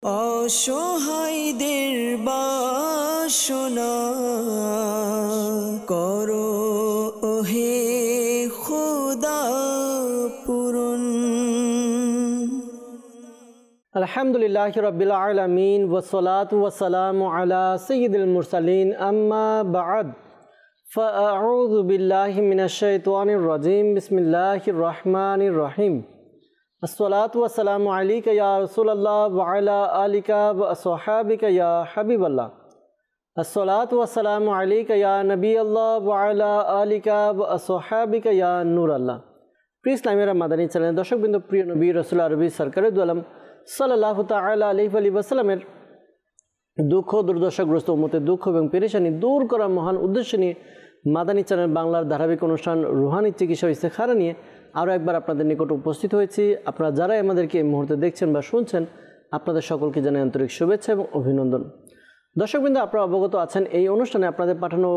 অসহায়দের বাসনা করো ওহে খোদা পূরণ। আলহামদুলিল্লাহি রাব্বিল আলামিন ওয়াসসালাতু ওয়াসসালামু আলা সাইয়্যিদিল মুরসালিন আম্মা বা'দ ফাআউযু বিল্লাহি মিনাশ শাইতানির রাজীম বিসমিল্লাহির রহমানির রহিম। আসসালাতু ওয়াসসালামু আলাইকা ইয়া রাসূলুল্লাহ ওয়া আলা আলিকা ওয়া আসহাবিকা ইয়া হাবিবাল্লাহ। আসসালাতু ওয়াসসালামু আলাইকা ইয়া নবিয়াল্লাহ ওয়া আলা আলিকা ওয়া আসহাবিকা ইয়া নূরাল্লাহ। প্রিয় ইসলামিরা মাদানী চ্যানেলের দর্শকবৃন্দ, প্রিয় নবী রাসূল আরবি সরকারে দু আলম সাল্লাল্লাহু তাআলা আলাইহি ওয়াসাল্লামের দুঃখ দুর্দশাগ্রস্ত উম্মতের দুঃখ এবং পেরেশানি দূর করার মহান উদ্দেশ্য নিয়ে মাদানী চ্যানেল বাংলার ধারাবাহিক অনুষ্ঠান রুহানি চিকিৎসা ইস্তেখারা নিয়ে আরও একবার আপনাদের নিকট উপস্থিত হয়েছি। আপনারা যারাই আমাদেরকে এই মুহূর্তে দেখছেন বা শুনছেন, আপনাদের সকলকে জানাই আন্তরিক শুভেচ্ছা এবং অভিনন্দন। দর্শকবৃন্দ, আপনারা অবগত আছেন এই অনুষ্ঠানে আপনাদের পাঠানো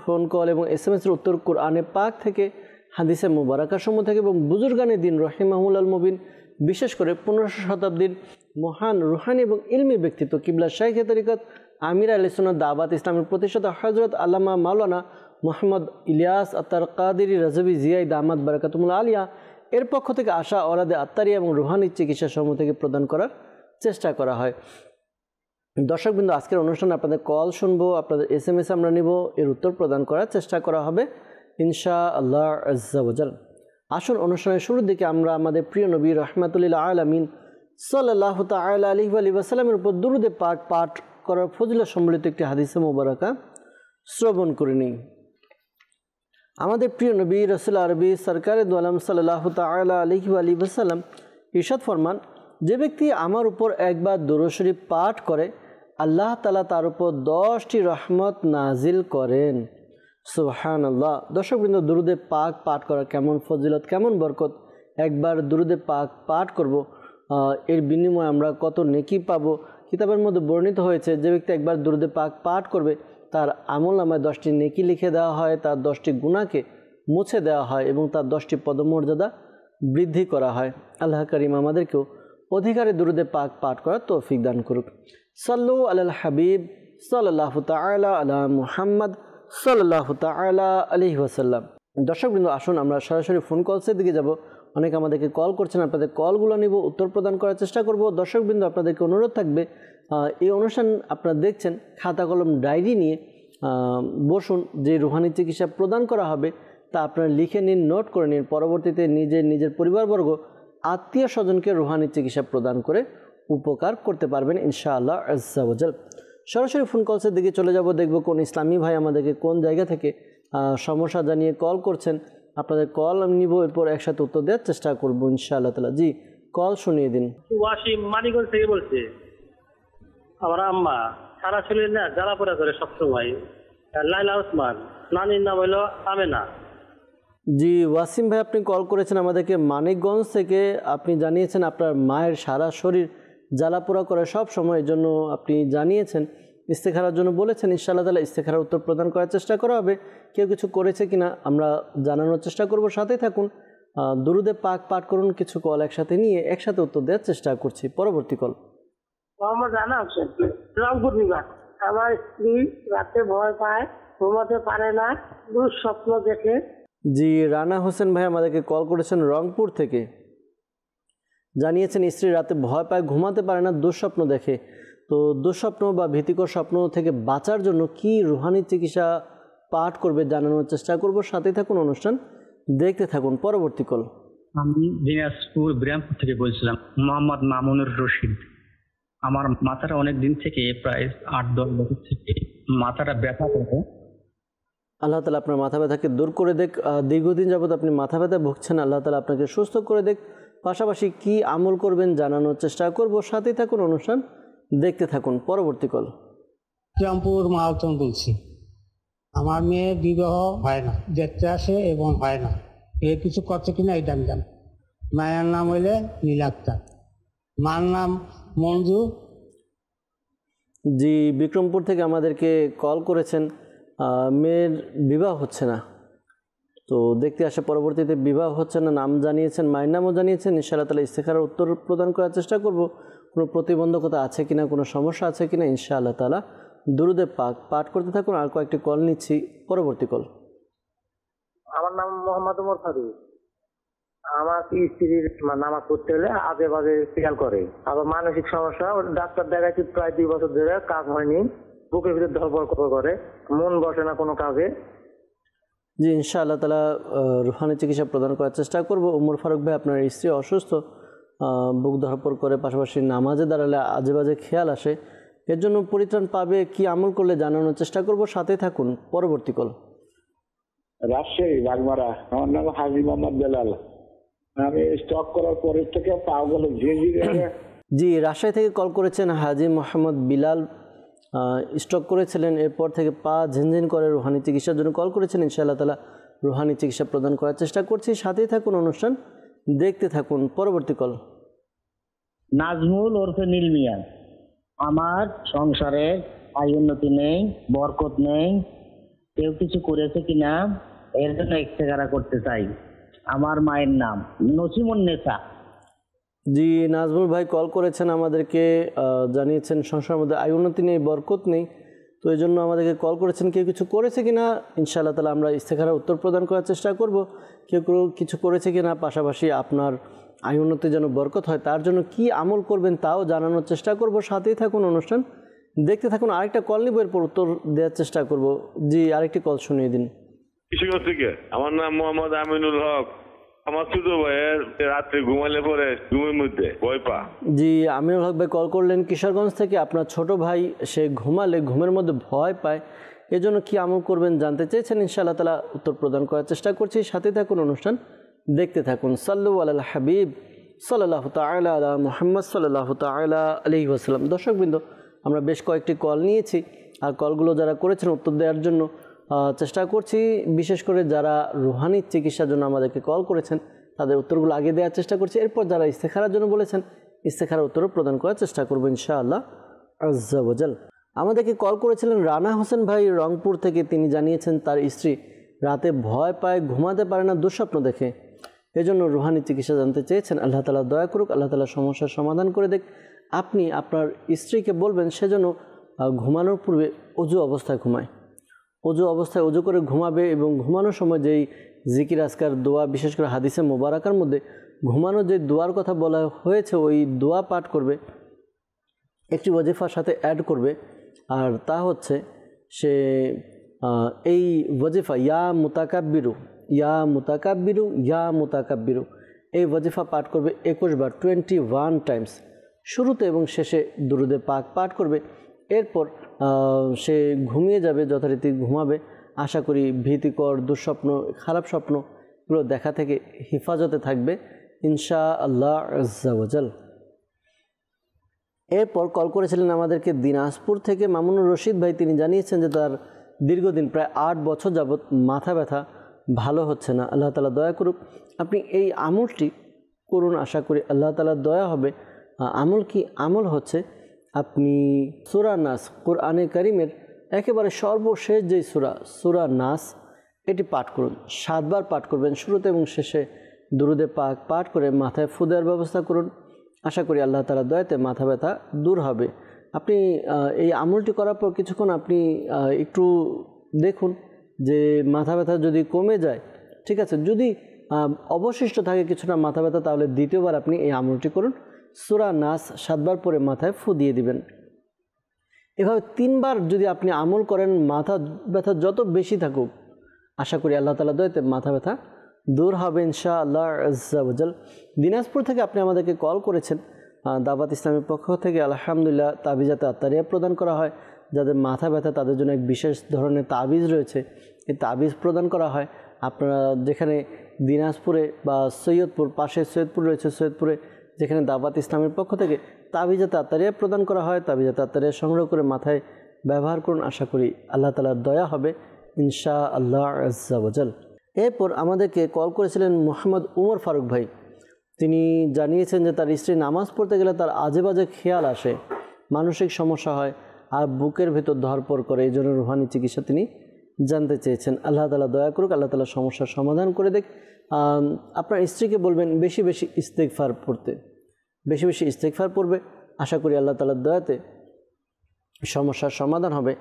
ফোন কল এবং SMS-এর উত্তর কোরআনে পাক থেকে, হাদিসে মুবারাকার সমূহ থেকে এবং বুজুর্গানে দিন রহিমাহুল মুবিন, বিশেষ করে 1500 শতাব্দীর মহান রুহানি এবং ইলমি ব্যক্তিত্ব কিবলা শাইখে তরিকত আমির আহলে সুন্নাত দাওয়াত ইসলামের প্রতিষ্ঠাতা হযরত আল্লামা মাওলানা মোহাম্মদ ইলিয়াস আত্তার কাদেরী রাজভী জিয়াই দামাত বারাকাতুল আলিয়া এর পক্ষ থেকে আসা ওরাদে আত্মারিয়া এবং রুহানি চিকিৎসা সমূহ থেকে প্রদান করার চেষ্টা করা হয়। দর্শকবৃন্দ, আজকের অনুষ্ঠানে আপনাদের কল শুনবো, আপনাদের SMS আমরা নিব, এর উত্তর প্রদান করার চেষ্টা করা হবে ইনশাআল্লাহ আজ্জা ওয়া জাল। আসুন অনুষ্ঠানের শুরুর দিকে আমরা আমাদের প্রিয় নবী রাহমাতুল আলামিন সাল্লাল্লাহু তাআলা আলাইহি ওয়া সাল্লামের উপর দুরূদে পাক পাঠ করার ফজিলত সম্বলিত একটি হাদিসে মুবারাকা শ্রবণ করে নিই। আমাদের প্রিয় নবী রাসূল আরবি সরকারে দু আলম সাল্লাল্লাহু তাআলা আলাইহি ওয়া সাল্লাম ইরশাদ ফরমান, যে ব্যক্তি আমার উপর একবার দুরূদ শরীফ পাঠ করে আল্লাহ তাআলা তার উপর 10টি রহমত নাজিল করেন। সুবহানাল্লাহ। দর্শকবৃন্দ, দুরূদে পাক পাঠ করা কেমন ফজিলত, কেমন বরকত। একবার দুরূদে পাক পাঠ করব, এর বিনিময়ে আমরা কত নেকি পাবো। কিতাবের মধ্যে বর্ণিত হয়েছে, যে ব্যক্তি একবার দুরূদে পাক পাঠ করবে তার আমলনামায় 10টি নেকি লিখে দেওয়া হয়, তার 10টি গুনাহকে মুছে দেওয়া হয় এবং তার 10টি পদমর্যাদা বৃদ্ধি করা হয়। আল্লাহ কারীম আমাদেরকেও অধিকারে দুরূদে পাক পাঠ করার তৌফিক দান করুক। সাল্লু আলাল হাবিব সাল্লাল্লাহু তাআলা আলা মুহাম্মদ সাল্লাল্লাহু তাআলা আলাইহি ওয়াসাল্লাম। দর্শকবৃন্দ, আসুন আমরা সরাসরি ফোন কলসের দিকে যাব। অনেকে আমাদেরকে কল করছেন, আপনাদের কলগুলো নিব, উত্তর প্রদান করার চেষ্টা করব। দর্শকবৃন্দ, আপনাদেরকে অনুরোধ থাকবে, এই অনুষ্ঠান আপনারা দেখছেন, খাতা কলম ডায়েরি নিয়ে বসুন। যে রুহানি চিকিৎসা প্রদান করা হবে তা আপনারা লিখে নিন, নোট করে নিন। পরবর্তীতে নিজের পরিবারবর্গ, আত্মীয় স্বজনকে রুহানি চিকিৎসা প্রদান করে উপকার করতে পারবেন ইনশাআল্লাহ আজ্জা ওয়া জাল। সরাসরি ফোন কলসের দিকে চলে যাব, দেখব কোন ইসলামী ভাই আমাদেরকে কোন জায়গা থেকে সমস্যা জানিয়ে কল করছেন। আপনাদের কল আমি নিব, এরপর একসাথে উত্তর দেওয়ার চেষ্টা করবো ইনশাআল্লাহ তাআলা। জি, কল শুনিয়ে দিন। ওয়াসিম মানিকগঞ্জ থেকে বলছি। আমার আম্মা সারা শরীর না জ্বালা পোড়া করে সবসময়। লাইলা ওসমান, নানির নাম হলো আমেনা। জি ওয়াসিম ভাই, আপনি কল করেছেন আমাদেরকে মানিকগঞ্জ থেকে। আপনি জানিয়েছেন আপনার মায়ের সারা শরীর জ্বালাপোড়া করে সব সময়ের জন্য আপনি জানিয়েছেন, ইস্তেখারার জন্য বলেছেন। ইনশাআল্লাহ তাআলা ইস্তেখারার উত্তর প্রদান করার চেষ্টা করা হবে। কেউ কিছু করেছে কিনা আমরা জানানোর চেষ্টা করব, সাথেই থাকুন। দুরূদে পাক পাঠ করুন, কিছু কল একসাথে নিয়ে একসাথে উত্তর দেওয়ার চেষ্টা করছি। পরবর্তী কল। মোহাম্মদ রানা হোসেন, রংপুর বিভাগ। আমার স্ত্রী রাতে ভয় পায়, ঘুমাতে পারে না, দুঃস্বপ্ন দেখে। জি রানা হোসেন ভাই আমাদেরকে কল করেছেন রংপুর থেকে, জানিয়েছেন স্ত্রী রাতে ভয় পায়, ঘুমাতে পারে না, দুঃস্বপ্ন দেখে। তো দুঃস্বপ্ন বা ভীতিকর স্বপ্ন থেকে বাঁচার জন্য কি রুহানি চিকিৎসা পাঠ করবে জানানোর চেষ্টা করব। সাথে থাকুন, অনুষ্ঠান দেখতে থাকুন। পরবর্তী কল। আমি দিনাজপুর বিরামপুর থেকে বলছিলাম, মোহাম্মদ মামুনুর রশিদ। আমার মাথাটা অনেক দিন থেকে, প্রায় 8-10 বছর থেকে মাথাটা ব্যথা করে। আল্লাহ তাআলা আপনার মাথা ব্যথাকে দূর করে দেখ। দীর্ঘদিন যাবত আপনি মাথা ব্যথা ভুগছেন, আল্লাহ তাআলা আপনাকে সুস্থ করে দেখ। পাশাপাশি কি আমল করবেন জানানোর চেষ্টা করব। সাথে থাকুন, অনুষ্ঠান দেখতে থাকুন। পরবর্তী কল। রামপুর মাহাতন বলছি। আমার মেয়ে বিবাহ হয় না, দেখতে আসে এবং হয় না। এর কিছু করছে কিনা এটা আমি জানি। মায়ের নাম হইলে নীলাক্তার, মার নাম মঞ্জু। জি বিক্রমপুর থেকে আমাদেরকে কল করেছেন, মেয়ের বিবাহ হচ্ছে না, তো দেখতে আসে, পরবর্তীতে বিবাহ হচ্ছে না, নাম জানিয়েছেন, মায়ের নামও জানিয়েছেন। ইনশাআল্লাহ তাআলা ইস্তেখারার উত্তর প্রদান করার চেষ্টা করব। কোনো প্রতিবন্ধকতা আছে কিনা, কোনো সমস্যা আছে কিনা, ইনশাআল্লাহ তাআলা দুরুদে পাক পাঠ করতে থাকুন। আর কয়েকটি কল নিচ্ছি, পরবর্তী কল। আমার নাম মোহাম্মদ উমর ফারুক। আমার স্ত্রীর নামাজ পড়তে হলে আজে বাজে খেয়াল করে, আবার মানসিক সমস্যা। ডাক্তার দেখাচ্ছি প্রায় 2 বছর ধরে, কাজ হয়নি, বুকের ভিতরে ধরপড় করে, মন বসে না কোনো কাজে। জি, ইনশাআল্লাহ তাআলা রুহানি চিকিৎসা প্রদান করার চেষ্টা করব। উমর ফারুক ভাই, আপনার স্ত্রী অসুস্থ, বুক ধরপড় করে, পাশাপাশি নামাজে দাঁড়ালে আজে বাজে খেয়াল আসে, এর জন্য পরিত্রাণ পাবে কি আমল করলে জানানোর চেষ্টা করব, সাথে থাকুন। পরবর্তী কল। রাজশাহী বাগমারা, আমার নাম হাজি মোহাম্মদ বেলাল। আমি স্টক করার পরের থেকে পাগুলো ঝিঝিরে। জি, রাজশাহী থেকে কল করেছেন হাজি মোহাম্মদ বিলাল। স্টক করেছিলেন, এরপর থেকে পা ঝিনঝিন করে, রুহানি চিকিৎসার জন্য কল করেছেন। ইনশাআল্লাহ তাআলা রুহানি চিকিৎসা প্রদান করার চেষ্টা করছি, সাথেই থাকুন, অনুষ্ঠান দেখতে থাকুন। পরবর্তী কল। নাজমুল ওরফে নীল মিয়া। আমার সংসারে আয় উন্নতি নেই, বরকত নেই, কেউ কিছু করেছে কিনা এর জন্য ইস্তেখারা করতে চাই। আমার মায়ের নাম নসিমুন্নেসা। জি, নাজমুল ভাই কল করেছেন, আমাদেরকে জানিয়েছেন সংসারের মধ্যে আয় উন্নতি নেই, বরকত নেই, তো এই জন্য আমাদেরকে কল করেছেন। কেউ কিছু করেছে কিনা ইনশাআল্লাহ তাআলা আমরা ইস্তেখারা উত্তর প্রদান করার চেষ্টা করব। কেউ কিছু করেছে কিনা, পাশাপাশি আপনার আয় উন্নতি যেন বরকত হয় তার জন্য কি আমল করবেন তাও জানানোর চেষ্টা করব, সাথেই থাকুন, অনুষ্ঠান দেখতে থাকুন। আরেকটা কল নিব, এরপর উত্তর দেওয়ার চেষ্টা করব। জি, আরেকটি কল শুনিয়ে দিন। কিশোরগঞ্জ থেকে। আমার নাম মোহাম্মদ আমিনুল হক। আমার ছোট ভাইয়ের রাত্রে ঘুমালে পরে ঘুমের মধ্যে ভয় পা। জি, আমিনুল হক ভাই কল করলেন কিশোরগঞ্জ থেকে। আপনার ছোট ভাই সে ঘুমালে ঘুমের মধ্যে ভয় পায়, এজন্য কি আমল করবেন জানতে চেয়েছেন। ইনশাআল্লাহ তাআলা উত্তর প্রদান করার চেষ্টা করছি, সাথে থাকুন, অনুষ্ঠান দেখতে থাকুন। সাল্লু আলাল হাবিব সাল্লাল্লাহু তাআলা আলা মুহাম্মদ সাল্লাল্লাহু তাআলা আলাইহি ওয়াসাল্লাম। দর্শকবৃন্দ, আমরা বেশ কয়েকটি কল নিয়েছি, আর কলগুলো যারা করেছেন উত্তর দেওয়ার জন্য চেষ্টা করছি। বিশেষ করে যারা রুহানি চিকিৎসার জন্য আমাদেরকে কল করেছেন তাদের উত্তরগুলো আগে দেওয়ার চেষ্টা করছি। এরপর যারা ইস্তেখারার জন্য বলেছেন ইস্তেখারার উত্তরও প্রদান করার চেষ্টা করবো ইনশাআল্লাহ আজ্জা ওয়াজাল। আমাদেরকে কল করেছিলেন রানা হোসেন ভাই রংপুর থেকে। তিনি জানিয়েছেন তার স্ত্রী রাতে ভয় পায়, ঘুমাতে পারে না দুঃস্বপ্ন দেখে, এজন্য রুহানি চিকিৎসা জানতে চেয়েছেন। আল্লাহ তাআলা দয়া করুক, আল্লাহ তাআলা সমস্যার সমাধান করে দেখ। আপনি আপনার স্ত্রীকে বলবেন সে যেন ঘুমানোর পূর্বে অজু অবস্থায় ঘুমায়, অজু অবস্থায় অজু করে ঘুমাবে, এবং ঘুমানোর সময় যেই জিকির আজকার দোয়া, বিশেষ করে হাদিসে মোবারকার মধ্যে ঘুমানোর যে দোয়ার কথা বলা হয়েছে ওই দোয়া পাঠ করবে, একটি ওয়াজিফার সাথে অ্যাড করবে, আর তা হচ্ছে সে এই ওয়াজিফা ইয়া মুতাকাব্বিরু ইয়া মুতাকাব্বিরু ইয়া মুতাকাব্বিরু এই ওয়াজিফা পাঠ করবে 21 বার, 21 টাইমস। শুরুতে এবং শেষে দুরুদে পাক পাঠ করবে। এরপর সে ঘুমিয়ে যাবে, যথারীতি ঘুমাবে। আশা করি ভীতিকর দুঃস্বপ্ন, খারাপ স্বপ্ন এগুলো দেখা থেকে হেফাজতে থাকবে ইনশাআল্লাহ আজ্জা ওয়াজাল। এরপর কল করেছিলেন আমাদেরকে দিনাজপুর থেকে মামুনুর রশিদ ভাই। তিনি জানিয়েছেন যে তার দীর্ঘদিন প্রায় 8 বছর যাবৎ মাথা ব্যথা ভালো হচ্ছে না। আল্লাহ তাআলা দয়া করুক, আপনি এই আমলটি করুন, আশা করি আল্লাহ তাআলার দয়া হবে। আমল কি? আমল হচ্ছে আপনি সূরা নাস, কোরআনে কারিমের একেবারে সর্বশেষ যেই সূরা নাস, এটি পাঠ করুন। 7 বার পাঠ করবেন, শুরুতে এবং শেষে দুরুদে পাক পাঠ করে মাথায় ফু দেওয়ার ব্যবস্থা করুন। আশা করি আল্লাহ তাআলার দয়াতে মাথা ব্যথা দূর হবে। আপনি এই আমলটি করার পর কিছুক্ষণ আপনি একটু দেখুন যে মাথা ব্যথা যদি কমে যায়, ঠিক আছে। যদি অবশিষ্ট থাকে কিছুটা মাথা ব্যথা, তাহলে দ্বিতীয়বার আপনি এই আমলটি করুন। সূরা নাস 7 বার পরে মাথায় ফু দিয়ে দিবেন। এভাবে 3 বার যদি আপনি আমল করেন, মাথা ব্যথা যত বেশি থাকুক, আশা করি আল্লাহ তাআলার দয়াতে মাথা ব্যথা দূর হবে ইনশাআল্লাহ আজ্জা ওয়াজাল। দিনাজপুর থেকে আপনি আমাদেরকে কল করেছেন। দাওয়াত ইসলামের পক্ষ থেকে আলহামদুলিল্লাহ তাবিজাতে আত্তারিয়া প্রদান করা হয়। যাদের মাথা ব্যথা তাদের জন্য এক বিশেষ ধরনের তাবিজ রয়েছে, এই তাবিজ প্রদান করা হয়। আপনারা যেখানে দিনাজপুরে বা সৈয়দপুর, পাশে সৈয়দপুর রয়েছে, সৈয়দপুরে যেখানে দাওয়াত ইসলামের পক্ষ থেকে তাবিজাতে আত্তারিয়া প্রদান করা হয়, তাবিজাতে আত্তারিয়া সংগ্রহ করে মাথায় ব্যবহার করুন। আশা করি আল্লাহ তাআলার দয়া হবে ইনশাআল্লাহ আজ্জা ওয়াজাল। এরপর আমাদেরকে কল করেছিলেন মোহাম্মদ উমর ফারুক ভাই। তিনি জানিয়েছেন যে তার স্ত্রী নামাজ পড়তে গেলে তার আজে বাজে খেয়াল আসে, মানসিক সমস্যা হয়, আর বুকের ভেতর ধরপড় করে, এই জন্য রুহানি চিকিৎসা তিনি জানতে চেয়েছেন। আল্লাহ তাআলা দয়া করুক, আল্লাহ তাআলা সমস্যার সমাধান করে দেখ। আপনার স্ত্রীকে বলবেন বেশি বেশি ইস্তেগফার পড়তে, বেশি বেশি ইস্তেগফার পড়বে। আশা করি আল্লাহ তাআলার দয়াতে সমস্যার সমাধান হবে।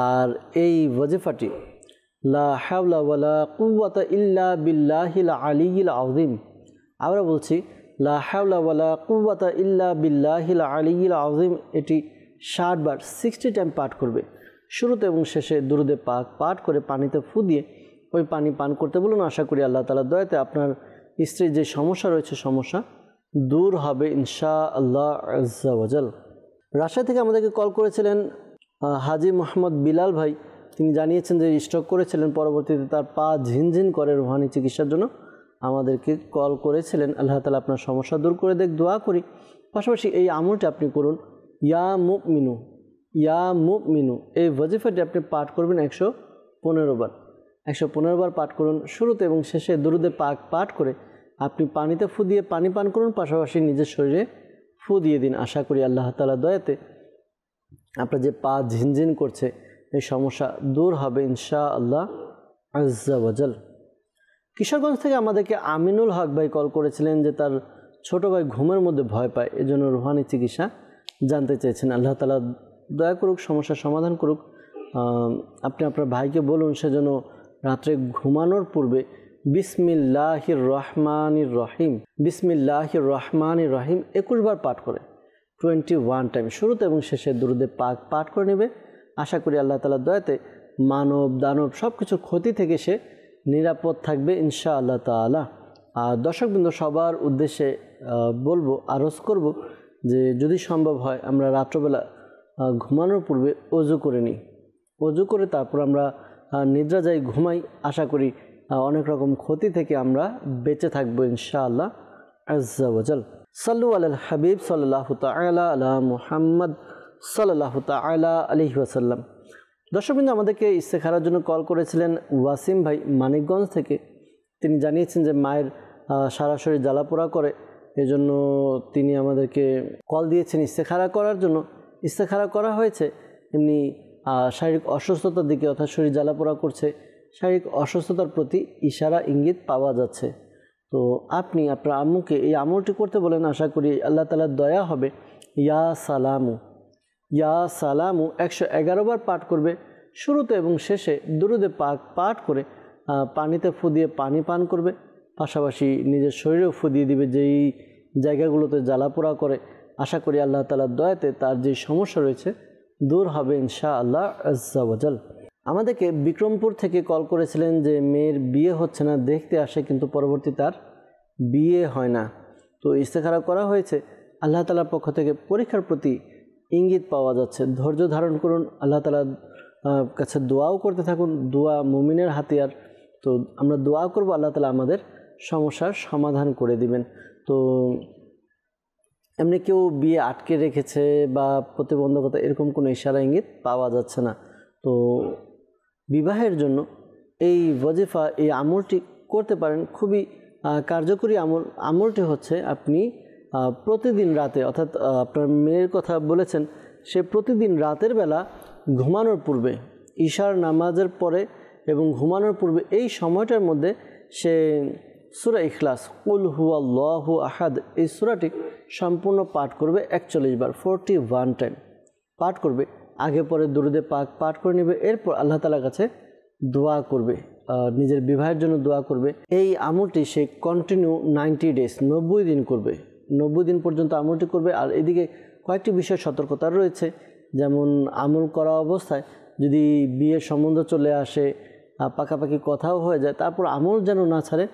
আর এই ওয়াজিফাটি লা হাওলা ওয়ালা কুওয়াতা ইল্লা বিল্লাহিল আলিয়্যিল আযীম, আমরা বলছি লা হাওলা ওয়ালা কুওয়াতা ইল্লা বিল্লাহিল আলিয়্যিল আযীম, এটি 60 বার 60 টাইম পাঠ করবে। শুরুতে এবং শেষে দুরুদে পাক পাঠ করে পানিতে ফু দিয়ে ওই পানি পান করতে বলুন। আশা করি আল্লাহ তাআলার দয়াতে আপনার স্ত্রীর যে সমস্যা রয়েছে সমস্যা দূর হবে ইনশাআল্লাহ আজ্জা ওয়াজাল। রাজশাহী থেকে আমাদেরকে কল করেছিলেন হাজী মোহাম্মদ বিলাল ভাই। তিনি জানিয়েছেন যে স্ট্রোক করেছিলেন, পরবর্তীতে তার পা ঝিনঝিন করে রুহানি চিকিৎসার জন্য আমাদেরকে কল করেছিলেন। আল্লাহ তাআলা আপনার সমস্যা দূর করে দেখ, দোয়া করি। পাশাপাশি এই আমলটা আপনি করুন, ইয়া মুমিনু ইয়া মুমিনু, এই ওয়াজিফাটি আপনি পাঠ করবেন 115 বার। 115 বার পাঠ করুন। শুরুতে এবং শেষে দুরুদে পাক পাঠ করে আপনি পানিতে ফু দিয়ে পানি পান করুন, পাশাপাশি নিজের শরীরে ফু দিয়ে দিন। আশা করি আল্লাহ তাআলার দয়াতে আপনার যে পা ঝিনঝিন করছে এই সমস্যা দূর হবে ইনশাআল্লাহ আজ্জা ওয়াজাল। কিশোরগঞ্জ থেকে আমাদেরকে আমিনুল হক ভাই কল করেছিলেন যে তার ছোট ভাই ঘুমের মধ্যে ভয় পায়, এজন্য রুহানি চিকিৎসা জানতে চেয়েছেন। আল্লাহ তাআলা দয়া করুক, সমস্যার সমাধান করুক। আপনি আপনার ভাইকে বলুন সেজন্য রাত্রে ঘুমানোর পূর্বে বিসমিল্লাহির রহমানির রহিম, বিসমিল্লাহির রহমানির রহিম 21 বার পাঠ করে 21 টাইম শুরুতে এবং শেষে দুরুদে পাক পাঠ করে নেবে। আশা করি আল্লাহ তাআলার দয়াতে মানব দানব সব কিছুর ক্ষতি থেকে সে নিরাপদ থাকবে ইনশাআল্লাহ তাআলা। আর দর্শকবৃন্দ সবার উদ্দেশ্যে বলবো, আরজ করব যে যদি সম্ভব হয় আমরা রাত্রবেলা ঘুমানোর পূর্বে ওযু করে নিই, ওযু করে তারপর আমরা নিদ্রা যাই, ঘুমাই। আশা করি অনেক রকম ক্ষতি থেকে আমরা বেঁচে থাকবো ইনশাআল্লাহ আজ্জা ওয়াজাল। সাল্লু আলাল হাবিব সাল্লাল্লাহু তাআলা আলা মুহাম্মদ সাল্লাল্লাহু তাআলা আলাইহি ওয়াসাল্লাম। দর্শকবৃন্দ আমাদেরকে ইস্তেখারার জন্য কল করেছিলেন ওয়াসিম ভাই মানিকগঞ্জ থেকে। তিনি জানিয়েছেন যে মায়ের সরাসরি জ্বালাপোড়া করে, এজন্য তিনি আমাদেরকে কল দিয়েছেন ইস্তেখারা করার জন্য। ইস্তেখারা করা হয়েছে, এমনি শারীরিক অসুস্থতার দিকে অর্থাৎ শরীর জ্বালাপোড়া করছে, শারীরিক অসুস্থতার প্রতি ইশারা ইঙ্গিত পাওয়া যাচ্ছে। তো আপনি আপনার আম্মুকে এই আমলটি করতে বলেন, আশা করি আল্লাহ তাআলার দয়া হবে। ইয়া সালামু ইয়া সালামু 111 বার পাঠ করবে। শুরুতে এবং শেষে দুরুদে পাক পাঠ করে পানিতে ফু দিয়ে পানি পান করবে, পাশাপাশি নিজের শরীরেও ফু দিয়ে দিবে যেই জায়গাগুলোতে জ্বালাপোড়া করে। আশা করি আল্লাহ তাআলার দয়াতে তার যে সমস্যা রয়েছে দূর হবে ইনশাআল্লাহ আজ্জা ওয়াজাল। আমাদেরকে বিক্রমপুর থেকে কল করেছিলেন যে মেয়ের বিয়ে হচ্ছে না, দেখতে আসে কিন্তু পরবর্তী তার বিয়ে হয় না। তো ইস্তেখারা করা হয়েছে, আল্লাহ তাআলার পক্ষ থেকে পরীক্ষার প্রতি ইঙ্গিত পাওয়া যাচ্ছে। ধৈর্য ধারণ করুন, আল্লাহ তাআলার কাছে দোয়াও করতে থাকুন। দোয়া মুমিনের হাতিয়ার। তো আমরা দোয়া করব, আল্লাহ তাআলা আমাদের সমস্যার সমাধান করে দিবেন। তো এমনি কেউ বিয়ে আটকে রেখেছে বা প্রতিবন্ধকতা এরকম কোনো ইশারা ইঙ্গিত পাওয়া যাচ্ছে না। তো বিবাহের জন্য এই ওয়াজিফা, এই আমলটি করতে পারেন। খুবই কার্যকরী আমলটি হচ্ছে আপনি প্রতিদিন রাতে, অর্থাৎ আপনার মেয়ের কথা বলেছেন, সে প্রতিদিন রাতের বেলা ঘুমানোর পূর্বে, ঈশার নামাজের পরে এবং ঘুমানোর পূর্বে এই সময়টার মধ্যে সে সূরা ইখলাস কুল হুয়াল্লাহু আহাদ এই সূরাটি সম্পূর্ণ পাঠ করবে 41 বার 41 টাইম পাঠ করবে। আগে পরে দুরুদে পাক পাঠ করে নেবে। এরপর আল্লাহ তাআলার কাছে দোয়া করবে, নিজের বিবাহের জন্য দোয়া করবে। এই আমলটি সে কন্টিনিউ 90 ডেজ 90 দিন করবে, 90 দিন পর্যন্ত আমলটি করবে। আর এদিকে কয়েকটি বিষয় সতর্কতা রয়েছে, যেমন আমল করা অবস্থায় যদি বিয়ের সম্বন্ধ চলে আসে, পাকাপাকি কথাও হয়ে যায়, তারপর আমল যেন না ছাড়ে,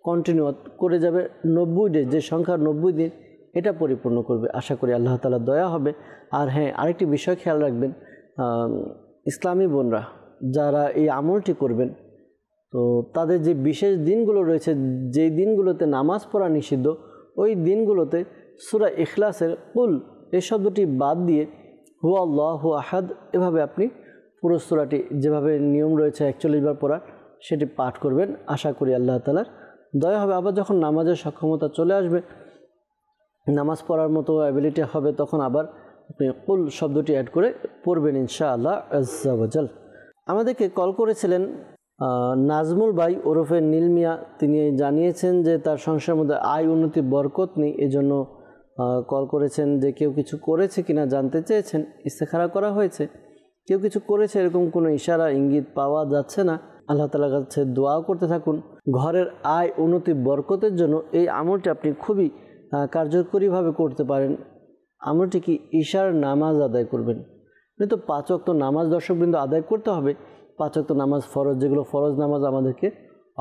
কন্টিনিউ করে যাবে 90 ডেজ, যে সংখ্যা 90 দিন এটা পরিপূর্ণ করবে। আশা করি আল্লাহ তাআলার দয়া হবে। আর হ্যাঁ, আরেকটি বিষয় খেয়াল রাখবেন, ইসলামী বোনরা যারা এই আমলটি করবেন, তো তাদের যে বিশেষ দিনগুলো রয়েছে, যেই দিনগুলোতে নামাজ পড়া নিষিদ্ধ, ওই দিনগুলোতে সূরা ইখলাসের কুল এই শব্দটি বাদ দিয়ে হুয়াল্লাহু আহাদ এভাবে আপনি পুরো সূরাটি যেভাবে নিয়ম রয়েছে 41 বার পড়া সেটি পাঠ করবেন। আশা করি আল্লাহ তাআলার দয়া হবে। আবার যখন নামাজের সক্ষমতা চলে আসবে, নামাজ পড়ার মতো অ্যাবিলিটি হবে, তখন আবার আপনি কুল শব্দটি অ্যাড করে পড়বেন ইনশাআল্লাহ আজ্জা ওয়াজাল। আমাদেরকে কল করেছিলেন নাজমুল ভাই ওরফে নীল মিয়া। তিনি জানিয়েছেন যে তার সংসারের মধ্যে আয় উন্নতি বরকত নেই, এজন্য কল করেছেন যে কেউ কিছু করেছে কিনা জানতে চেয়েছেন, ইস্তেখারা করা হয়েছে, কেউ কিছু করেছে এরকম কোনো ইশারা ইঙ্গিত পাওয়া যাচ্ছে না, আল্লাহ তাআলার কাছে দোয়াও করতে থাকুন। ঘরের আয় উন্নতি বরকতের জন্য এই আমলটি আপনি খুবই কার্যকরীভাবে করতে পারেন। আমলটি কি ইশার নামাজ আদায় করবেন। তো 5 ওয়াক্ত নামাজ দর্শকবৃন্দ আদায় করতে হবে। 5 ওয়াক্ত নামাজ ফরজ, যেগুলো ফরজ নামাজ আমাদেরকে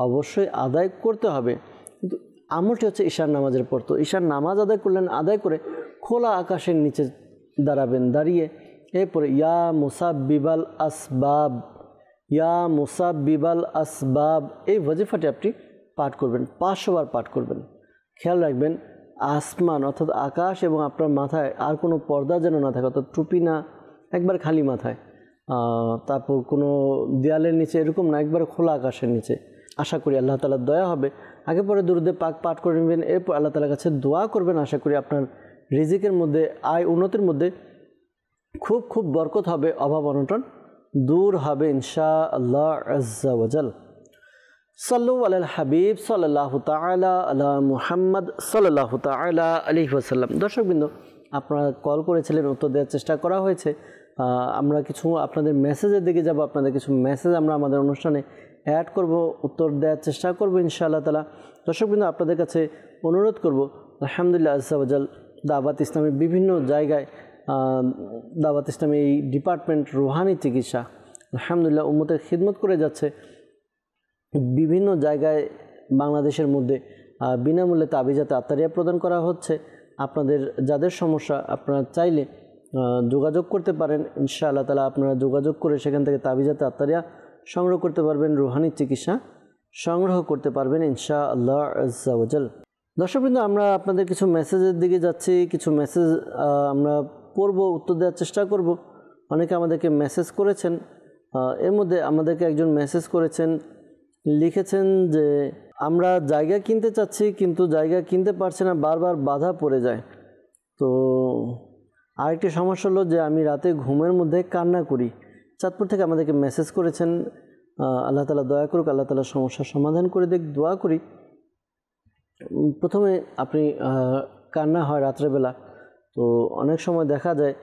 অবশ্যই আদায় করতে হবে, কিন্তু আমলটি হচ্ছে ঈশার নামাজের পর। তো ঈশার নামাজ আদায় করলেন, আদায় করে খোলা আকাশের নিচে দাঁড়াবেন, দাঁড়িয়ে এরপরে ইয়া মুসাব্বিবাল আসবাব, ইয়া মুসাব্বিবাল আসবাব এই ওয়াজিফাটি আপনি পাঠ করবেন, 500 বার পাঠ করবেন। খেয়াল রাখবেন আসমান অর্থাৎ আকাশ এবং আপনার মাথায় আর কোনো পর্দা যেন না থাকে, অর্থাৎ টুপি না, একবার খালি মাথায়, তারপর কোনো দেয়ালের নিচে এরকম না, একবার খোলা আকাশের নিচে। আশা করি আল্লাহ তাআলার দয়া হবে। আগে পরে দুরূদে পাক পাঠ করে নেবেন, এরপর আল্লাহ তাআলার কাছে দোয়া করবেন। আশা করি আপনার রিজিকের মধ্যে, আয় উন্নতির মধ্যে খুব খুব বরকত হবে, অভাব অনটন দূর হবে ইনশাআল্লাহ আজ্জা ওয়াজাল। সাল্লু আলাল হাবিব সাল্লাল্লাহু তাআলা আলা মুহাম্মদ সাল্লাল্লাহু তাআলা আলাইহি ওয়াসাল্লাম। দর্শকবৃন্দ, আপনারা কল করেছিলেন, উত্তর দেওয়ার চেষ্টা করা হয়েছে। আমরা কিছু আপনাদের মেসেজের দিকে যাব, আপনাদের কিছু মেসেজ আমরা আমাদের অনুষ্ঠানে অ্যাড করব, উত্তর দেওয়ার চেষ্টা করব ইনশাআল্লাহ তাআলা। দর্শকবৃন্দ, আপনাদের কাছে অনুরোধ করব, আলহামদুলিল্লাহ আজ্জা ওয়াজাল দাওয়াত ইসলামের বিভিন্ন জায়গায়, দাওয়াত ইসলামী এই ডিপার্টমেন্ট রুহানি চিকিৎসা আলহামদুলিল্লাহ উম্মতের খিদমত করে যাচ্ছে। বিভিন্ন জায়গায় বাংলাদেশের মধ্যে বিনামূল্যে তাবিজাতে আত্তারিয়া প্রদান করা হচ্ছে। আপনাদের যাদের সমস্যা, আপনারা চাইলে যোগাযোগ করতে পারেন ইনশাআল্লাহ তাআলা। আপনারা যোগাযোগ করে সেখান থেকে তাবিজাতে আত্তারিয়া সংগ্রহ করতে পারবেন, রুহানি চিকিৎসা সংগ্রহ করতে পারবেন ইনশাআল্লাহ আজ্জা ওয়াজাল। দর্শকবৃন্দ, আমরা আপনাদের কিছু মেসেজের দিকে যাচ্ছি, কিছু মেসেজ আমরা পড়ব, উত্তর দেওয়ার চেষ্টা করব। অনেকে আমাদেরকে মেসেজ করেছেন, এর মধ্যে আমাদেরকে একজন মেসেজ করেছেন, লিখেছেন যে আমরা জায়গা কিনতে চাচ্ছি কিন্তু জায়গা কিনতে পারছি না, বারবার বাধা পড়ে যায়। তো আরেকটি সমস্যা হলো যে আমি রাতে ঘুমের মধ্যে কান্না করি। চাঁদপুর থেকে আমাদেরকে মেসেজ করেছেন। আল্লাহ তাআলা দয়া করুক, আল্লাহ তাআলা সমস্যার সমাধান করে দেখ, দোয়া করি। প্রথমে আপনি কান্না হয় রাত্রেবেলা, তো অনেক সময় দেখা যায়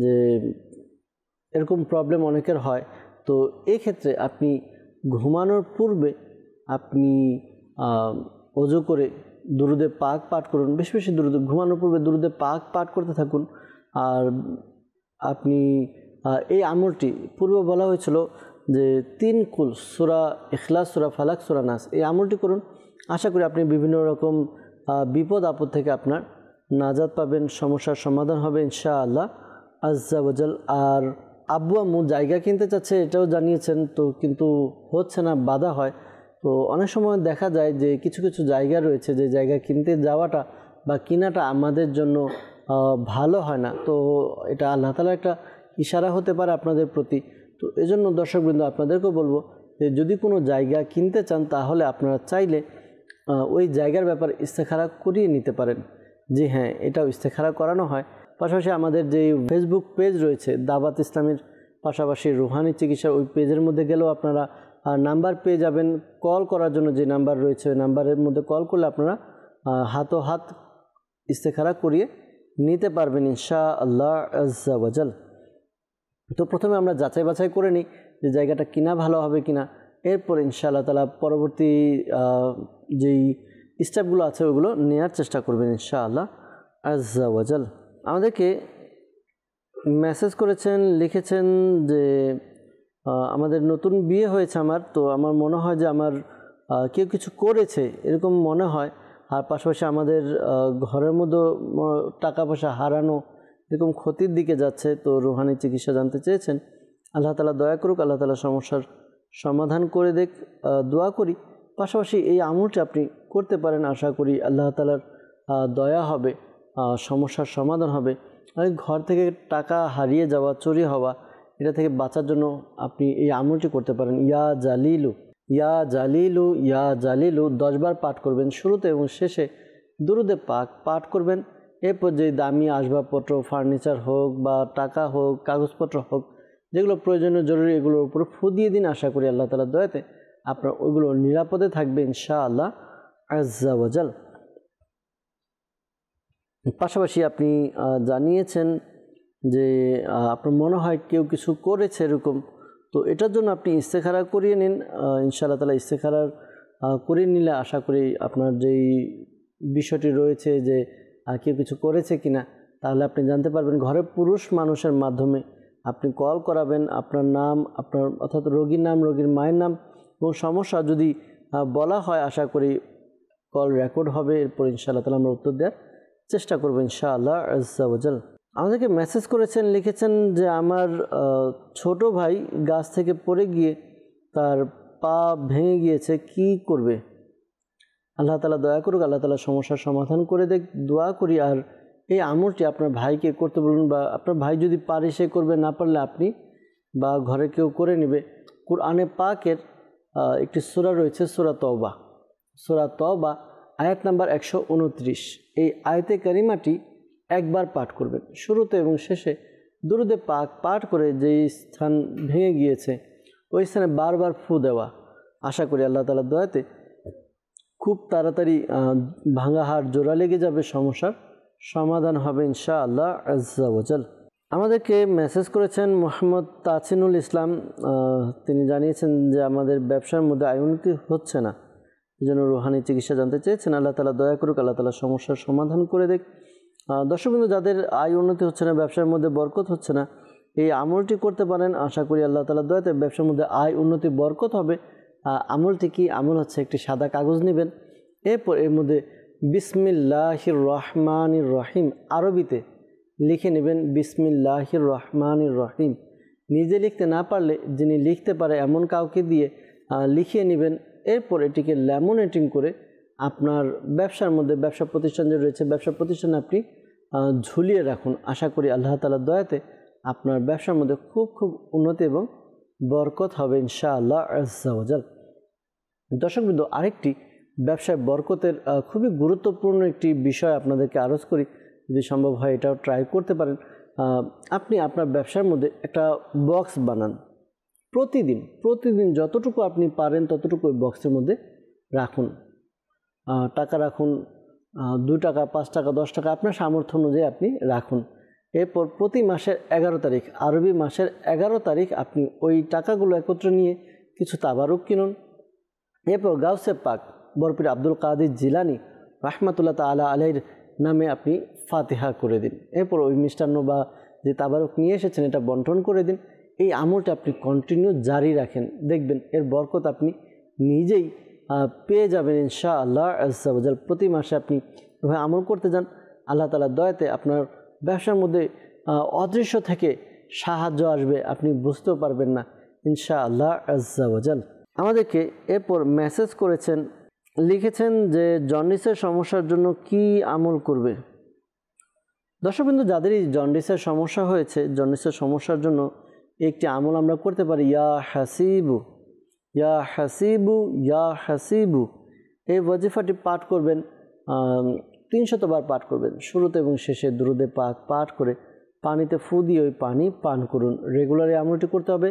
যে এরকম প্রবলেম অনেকের হয়। তো এই ক্ষেত্রে আপনি ঘুমানোর পূর্বে আপনি ওযু করে দুরূদে পাক পাঠ করুন, বেশি বেশি দুরূদ, ঘুমানোর পূর্বে দুরূদে পাক পাঠ করতে থাকুন। আর আপনি এই আমলটি পূর্বে বলা হয়েছিল যে 3 কুল, সূরা ইখলাস, সূরা ফালাক, সূরা নাস, এই আমলটি করুন। আশা করি আপনি বিভিন্ন রকম বিপদ আপদ থেকে আপনার নাজাত পাবেন, সমস্যার সমাধান হবে ইনশাআল্লাহ আজ্জা ওয়াজাল। আর আব্বু আম্মু জায়গা কিনতে চাচ্ছে এটাও জানিয়েছেন, তো কিন্তু হচ্ছে না, বাধা হয়। তো অনেক সময় দেখা যায় যে কিছু কিছু জায়গা রয়েছে যে জায়গা কিনতে যাওয়াটা বা কেনাটা আমাদের জন্য ভালো হয় না। তো এটা আল্লাহ তাআলার একটা ইশারা হতে পারে আপনাদের প্রতি। তো এজন্য দর্শকবৃন্দ, আপনাদেরকেও বলবো যে যদি কোনো জায়গা কিনতে চান তাহলে আপনারা চাইলে ওই জায়গার ব্যাপারে ইস্তেখারা করিয়ে নিতে পারেন। জি হ্যাঁ, এটাও ইস্তেখারা করানো হয়। পাশাপাশি আমাদের যে ফেসবুক পেজ রয়েছে দাওয়াত ইসলামের পাশাপাশি রুহানি চিকিৎসার, ওই পেজের মধ্যে গেলেও আপনারা নাম্বার পেয়ে যাবেন কল করার জন্য। যে নাম্বার রয়েছে ওই নাম্বারের মধ্যে কল করলে আপনারা হাত ইস্তেখারা করিয়ে নিতে পারবেন ইনশাআল্লাহ আজ্জা ওয়াজাল। তো প্রথমে আমরা যাচাই বাছাই করে নিই যে জায়গাটা কিনা ভালো হবে কিনা, এরপর ইনশাআল্লাহ তাআলা পরবর্তী যেই স্টেপগুলো আছে ওগুলো নেওয়ার চেষ্টা করবেন ইনশাআল্লাহ আজ্জা ওয়াজাল। আমাদেরকে মেসেজ করেছেন, লিখেছেন যে আমাদের নতুন বিয়ে হয়েছে আমার, তো আমার মনে হয় যে আমার কেউ কিছু করেছে এরকম মনে হয়। আর পাশাপাশি আমাদের ঘরের মধ্যে টাকা পয়সা হারানো, এরকম ক্ষতির দিকে যাচ্ছে। তো রুহানি চিকিৎসা জানতে চেয়েছেন। আল্লাহ তাআলা দয়া করুক, আল্লাহ তাআলা সমস্যার সমাধান করে দেখ, দোয়া করি। পাশাপাশি এই আমলটি আপনি করতে পারেন, আশা করি আল্লাহ তাআলার দয়া হবে, সমস্যার সমাধান হবে। আর ঘর থেকে টাকা হারিয়ে যাওয়া, চুরি হওয়া, এটা থেকে বাঁচার জন্য আপনি এই আমলটি করতে পারেন। ইয়া জালিলু, ইয়া জালিলু, ইয়া জালিলু 10 বার পাঠ করবেন, শুরুতে এবং শেষে দুরূদে পাক পাঠ করবেন। এরপর যে দামি আসবাবপত্র, ফার্নিচার হোক বা টাকা হোক, কাগজপত্র হোক, যেগুলো প্রয়োজনীয় জরুরি, এগুলোর উপরে ফু দিয়ে দিন। আশা করি আল্লাহ তাআলার দয়াতে আপনার ওইগুলো নিরাপদে থাকবে ইনশাআল্লাহ আজ্জা ওয়াজাল। পাশাপাশি আপনি জানিয়েছেন যে আপনার মনে হয় কেউ কিছু করেছে এরকম, তো এটার জন্য আপনি ইস্তেখারা করিয়ে নিন। ইনশাআল্লাহ তাআলা ইস্তেখারা করিয়ে নিলে আশা করি আপনার যেই বিষয়টি রয়েছে যে কেউ কিছু করেছে কিনা, তাহলে আপনি জানতে পারবেন। ঘরে পুরুষ মানুষের মাধ্যমে আপনি কল করাবেন, আপনার নাম, আপনার অর্থাৎ রোগীর নাম, রোগীর মায়ের নাম এবং সমস্যা যদি বলা হয়, আশা করি কল রেকর্ড হবে। এরপর ইনশাআল্লাহ তাআলা আমরা উত্তর দেওয়ার চেষ্টা করবো ইনশাআল্লাহ আজ্জা ওয়াজাল। আমাদেরকে মেসেজ করেছেন, লিখেছেন যে আমার ছোট ভাই গাছ থেকে পড়ে গিয়ে তার পা ভেঙে গিয়েছে, কি করবে? আল্লাহ তাআলা দয়া করুক, আল্লাহ তাআলা সমস্যার সমাধান করে দেখ, দোয়া করি। আর এই আমলটি আপনার ভাইকে করতে বলুন, বা আপনার ভাই যদি পারে সে করবে, না পারলে আপনি বা ঘরে কেউ করে নেবে। কুরআনে পাকের একটি সূরা রয়েছে, সূরা তওবা। সূরা তওবা আয়াত নাম্বার 129। এই আয়াতে কারিমাটি একবার পাঠ করবেন, শুরুতে এবং শেষে দুরুদে পাক পাঠ করে যেই স্থান ভেঙে গিয়েছে ওই স্থানে বারবার ফু দেওয়া। আশা করি আল্লাহ তাআলার দয়াতে খুব তাড়াতাড়ি ভাঙা হাড় জোড়া লেগে যাবে, সমস্যার সমাধান হবে ইনশাআল্লাহ আজ্জা ওয়াজাল। আমাদেরকে মেসেজ করেছেন মোহাম্মদ তাসিনুল ইসলাম। তিনি জানিয়েছেন যে আমাদের ব্যবসার মধ্যে আয় উন্নতি হচ্ছে না, এই জন্য রুহানি চিকিৎসা জানতে চেয়েছেন। আল্লাহ তাআলা দয়া করুক, আল্লাহ তাআলা সমস্যার সমাধান করে দেখ। দর্শকবৃন্দ, যাদের আয় উন্নতি হচ্ছে না, ব্যবসার মধ্যে বরকত হচ্ছে না, এই আমলটি করতে পারেন। আশা করি আল্লাহ তাআলার দয়াতে ব্যবসার মধ্যে আয় উন্নতি বরকত হবে। আমলটি কি? আমল হচ্ছে একটি সাদা কাগজ নেবেন, এরপর এর মধ্যে বিসমিল্লাহির রহমানির রহিম আরবিতে লিখে নেবেন। বিসমিল্লাহির রহমানির রহিম নিজে লিখতে না পারলে যিনি লিখতে পারে এমন কাউকে দিয়ে লিখিয়ে নেবেন। এরপর এটিকে ল্যামিনেটিং করে আপনার ব্যবসার মধ্যে, ব্যবসা প্রতিষ্ঠান যে রয়েছে ব্যবসা প্রতিষ্ঠানে আপনি ঝুলিয়ে রাখুন। আশা করি আল্লাহ তাআলার দয়াতে আপনার ব্যবসার মধ্যে খুব খুব উন্নতি এবং বরকত হবে ইনশাআল্লাহ আজ্জা ওয়াজাল। দর্শকবৃন্দ, আরেকটি ব্যবসায় বরকতের খুবই গুরুত্বপূর্ণ একটি বিষয় আপনাদেরকে আরজ করি, যদি সম্ভব হয় এটাও ট্রাই করতে পারেন। আপনি আপনার ব্যবসার মধ্যে একটা বক্স বানান। প্রতিদিন যতটুকু আপনি পারেন ততটুকু ওই বক্সের মধ্যে রাখুন। টাকা রাখুন, 2 টাকা, 5 টাকা, 10 টাকা, আপনার সামর্থ্য অনুযায়ী আপনি রাখুন। এরপর প্রতি মাসের 11 তারিখ, আরবি মাসের 11 তারিখ আপনি ওই টাকাগুলো একত্র নিয়ে কিছু তাবারুক কিনুন। এরপর গাউসে পাক বরপীর আব্দুল কাদের জিলানী রাহমাতুল্লাহ তাআলা আলাইহির নামে আপনি ফাতিহা করে দিন। এরপর ওই মিষ্টান্ন বা যে তাবারুক নিয়ে এসেছেন এটা বন্টন করে দিন। এই আমলটা আপনি কন্টিনিউ জারি রাখেন, দেখবেন এর বরকত আপনি নিজেই পেয়ে যাবেন ইনশাআল্লাহ আজ্জা ওয়াজাল। প্রতি মাসে আপনি এভাবে আমল করতে যান, আল্লাহ তাআলার দয়াতে আপনার ব্যবসার মধ্যে অদৃশ্য থেকে সাহায্য আসবে, আপনি বুঝতেও পারবেন না ইনশাআল্লাহ আজ্জা ওয়াজাল। আমাদেরকে এরপর মেসেজ করেছেন, লিখেছেন যে জন্ডিসের সমস্যার জন্য কি আমল করবে? দর্শকবৃন্দ, যাদের এই জন্ডিসের সমস্যা হয়েছে, জন্ডিসের সমস্যার জন্য একটি আমল আমরা করতে পারি। ইয়া হাসিবু ইয়া হাসিবু ইয়া হাসিবু, এই ওয়াজিফাটি পাঠ করবেন, 300 বার পাঠ করবেন। শুরুতে এবং শেষে দুরুদে পাক পাঠ করে পানিতে ফু দিয়ে ওই পানি পান করুন। রেগুলার এই আমলটি করতে হবে,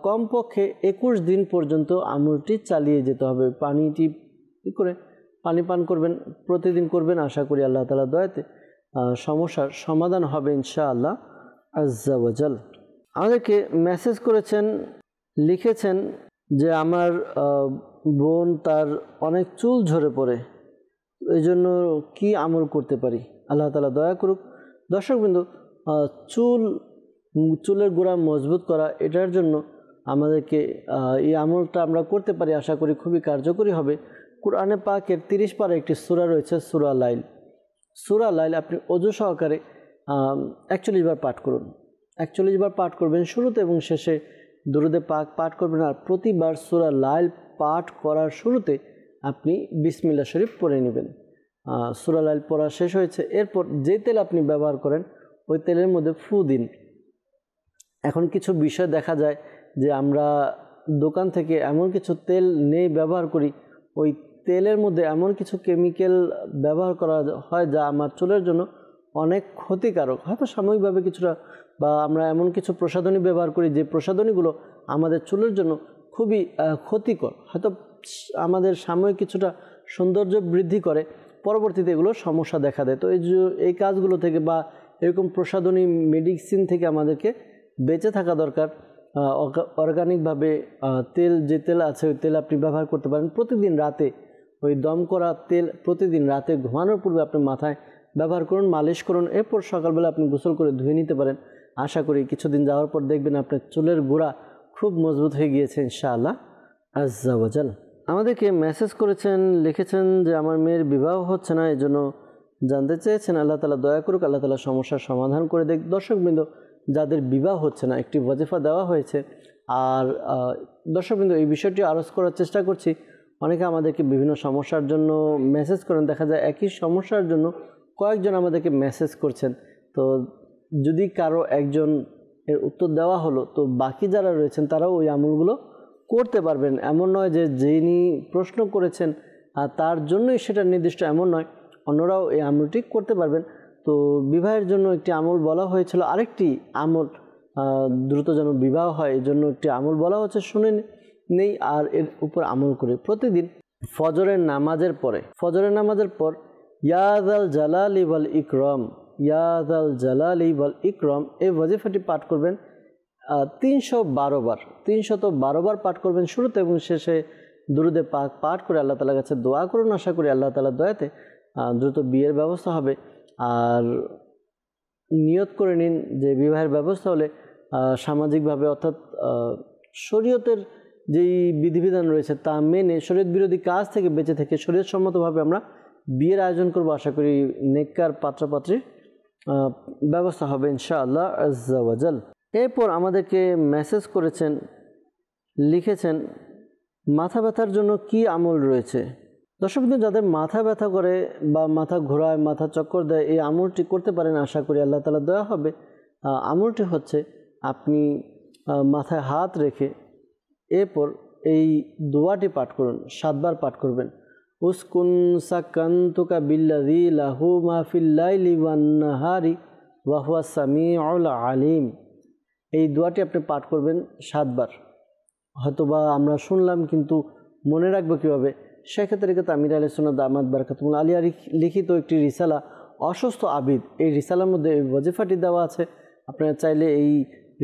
কমপক্ষে 21 দিন পর্যন্ত আমলটি চালিয়ে যেতে হবে। পানিটি করে পানি পান করবেন, প্রতিদিন করবেন। আশা করি আল্লাহ তাআলার দয়াতে সমস্যার সমাধান হবে ইনশাআল্লাহ আজ্জা ওয়াজাল। আমাদেরকে মেসেজ করেছেন, লিখেছেন যে আমার বোন তার অনেক চুল ঝরে পড়ে, এই জন্য কী আমল করতে পারি? আল্লাহ তাআলা দয়া করুক। দর্শকবৃন্দ, চুলের গোড়া মজবুত করা, এটার জন্য আমাদেরকে এই আমলটা আমরা করতে পারি। আশা করি খুবই কার্যকরী হবে। কুরআনে পাকের 30 পারা একটি সূরা রয়েছে, সূরা লাইল। সূরা লাইল আপনি ওযু সহকারে 41 বার পাঠ করুন। 41 বার পাঠ করবেন, শুরুতে এবং শেষে দুরুদে পাক পাঠ করবেন। আর প্রতিবার সূরা লাইল পাঠ করার শুরুতে আপনি বিসমিল্লাহ শরীফ পড়ে নেবেন। সূরা লাইল পড়া শেষ হয়েছে, এরপর যে তেল আপনি ব্যবহার করেন ওই তেলের মধ্যে ফু দিন। এখন কিছু বিষয় দেখা যায় যে আমরা দোকান থেকে এমন কিছু তেল নেই ব্যবহার করি, ওই তেলের মধ্যে এমন কিছু কেমিক্যাল ব্যবহার করা হয় যা আমার চুলের জন্য অনেক ক্ষতিকারক। হয়তো সাময়িকভাবে কিছুটা, বা আমরা এমন কিছু প্রসাধনী ব্যবহার করি যে প্রসাধনীগুলো আমাদের চুলের জন্য খুবই ক্ষতিকর, হয়তো আমাদের সাময়িক কিছুটা সৌন্দর্য বৃদ্ধি করে, পরবর্তীতে এগুলো সমস্যা দেখা দেয়। তো এই কাজগুলো থেকে বা এরকম প্রসাধনী মেডিসিন থেকে আমাদেরকে বেঁচে থাকা দরকার। অর্গানিকভাবে যে তেল আছে ওই তেল আপনি ব্যবহার করতে পারেন। প্রতিদিন রাতে ওই দম করা তেল প্রতিদিন রাতে ঘুমানোর পূর্বে আপনি মাথায় ব্যবহার করুন, মালিশ করুন। এরপর সকালবেলা আপনি গোসল করে ধুয়ে নিতে পারেন। আশা করি কিছুদিন যাওয়ার পর দেখবেন আপনার চুলের গোড়া খুব মজবুত হয়ে গিয়েছে ইনশাআল্লাহ আজ্জা ওয়াজাল। আমাদেরকে মেসেজ করেছেন, লিখেছেন যে আমার মেয়ের বিবাহ হচ্ছে না, এজন্য জানতে চেয়েছেন। আল্লাহ তাআলা দয়া করুক, আল্লাহ তাআলা সমস্যার সমাধান করে দেখ। দর্শকবৃন্দ, যাদের বিবাহ হচ্ছে না একটি ওয়াজিফা দেওয়া হয়েছে। আর দর্শকবৃন্দ, এই বিষয়টি আরজ করার চেষ্টা করছি। অনেকে আমাদেরকে বিভিন্ন সমস্যার জন্য মেসেজ করেন, দেখা যায় একই সমস্যার জন্য কয়েকজন আমাদেরকে মেসেজ করছেন। তো যদি কারো একজন এর উত্তর দেওয়া হলো, তো বাকি যারা রয়েছেন তারাও ওই আমলগুলো করতে পারবেন। এমন নয় যে যিনি প্রশ্ন করেছেন তার জন্যই সেটা নির্দিষ্ট, এমন নয়, অন্যরাও এই আমলটি করতে পারবেন। তো বিবাহের জন্য একটি আমল বলা হয়েছিল, আরেকটি আমল দ্রুত যেন বিবাহ হয় এই জন্য একটি আমল বলা হচ্ছে, শুনে নেই আর এর উপর আমল করে। প্রতিদিন ফজরের নামাজের পর ইয়াদাল জালালি ওয়াল ইকরাম, ইয়াদাল জালালি ওয়াল ইকরাম এই ওয়াজিফাটি পাঠ করবেন 312 বার পাঠ করবেন শুরুতে এবং শেষে দুরুদে পাক পাঠ করে আল্লাহ তাআলার কাছে দোয়া করুন। আশা করি আল্লাহ তাআলার দয়াতে দ্রুত বিয়ের ব্যবস্থা হবে। আর নিয়ত করে নিন যে বিবাহের ব্যবস্থা হলে সামাজিকভাবে অর্থাৎ শরীয়তের যেই বিধিবিধান রয়েছে তা মেনে শরীয়ত বিরোধী কাজ থেকে বেঁচে থেকে শরীয়তসম্মতভাবে আমরা বিয়ের আয়োজন করব। আশা করি নেককার পাত্রপাত্রীর ব্যবস্থা হবে ইনশাআল্লাহ আজ্জা ওয়াজাল। এরপর আমাদেরকে মেসেজ করেছেন, লিখেছেন মাথা ব্যথার জন্য কি আমল রয়েছে। দর্শকবৃন্দ, যাদের মাথা ব্যথা করে বা মাথা ঘোরায়, মাথা চক্কর দেয়, এই আমলটি করতে পারেন। আশা করি আল্লাহ তাআলা দয়া হবে। আমলটি হচ্ছে আপনি মাথায় হাত রেখে এরপর এই দোয়াটি পাঠ করুন, 7 বার পাঠ করবেন। উসকুন সাকান্তুকা বিল্লাযী লাহু মা ফিল লাইলি ওয়ান নাহারি ওয়া হুয়া সামিউল আলিম। এই দোয়াটি আপনি পাঠ করবেন 7 বার। হয়তোবা আমরা শুনলাম কিন্তু মনে রাখবো কীভাবে? শেখ তরিকত আমির আহলে সুন্নাত দামাত বারাকাতুহুল আলিয়া লিখিত একটি রিসালা অসুস্থ আবিদ, এই রিসালার মধ্যে এই ওয়াজিফাটি দেওয়া আছে। আপনারা চাইলে এই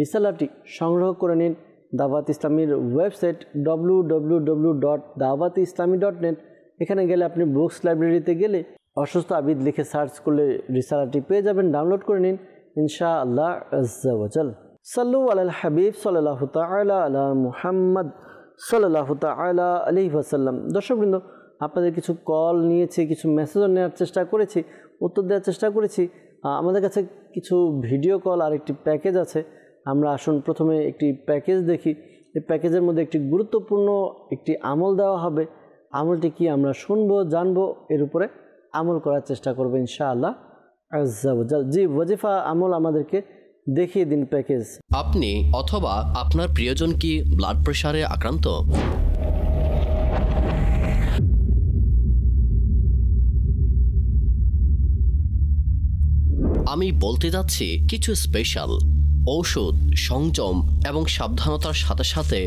রিসালাটি সংগ্রহ করে নিন। দাওয়াত ইসলামীর ওয়েবসাইট www.dawatislami.net, এখানে গেলে আপনি বুকস লাইব্রেরিতে গেলে অসুস্থ আবিদ লিখে সার্চ করলে রিসালাটি পেয়ে যাবেন। ডাউনলোড করে নিন ইনশাআল্লাহ আজ্জা ওয়াজাল। সাল্লু আলাল হাবিব সাল্লাল্লাহু তাআলা আলা মুহাম্মদ সাল্লাল্লাহু তাআলা আলাইহি ওয়াসাল্লাম। দর্শকবৃন্দ, আপনাদের কিছু কল নিয়েছি, কিছু মেসেজও নেওয়ার চেষ্টা করেছি, উত্তর দেওয়ার চেষ্টা করেছি। আমাদের কাছে কিছু ভিডিও কল আর একটি প্যাকেজ আছে। আমরা আসুন প্রথমে একটি প্যাকেজ দেখি। এই প্যাকেজের মধ্যে একটি গুরুত্বপূর্ণ একটি আমল দেওয়া হবে। আমলটি কি আমরা শুনবো, জানবো, এর উপরে আমল করার চেষ্টা করবো ইনশাআল্লাহ আজ্জা ওয়াজাল। জি, ওয়াজিফা আমল আমাদেরকে দেখিয়ে দিন প্যাকেজ। আপনি অথবা আপনার প্রিয়জন কি ব্লাড প্রেসারে আক্রান্ত? আমি বলতে যাচ্ছি কিছু স্পেশাল ঔষধ, সংযম এবং সাবধানতার সাথে সাথে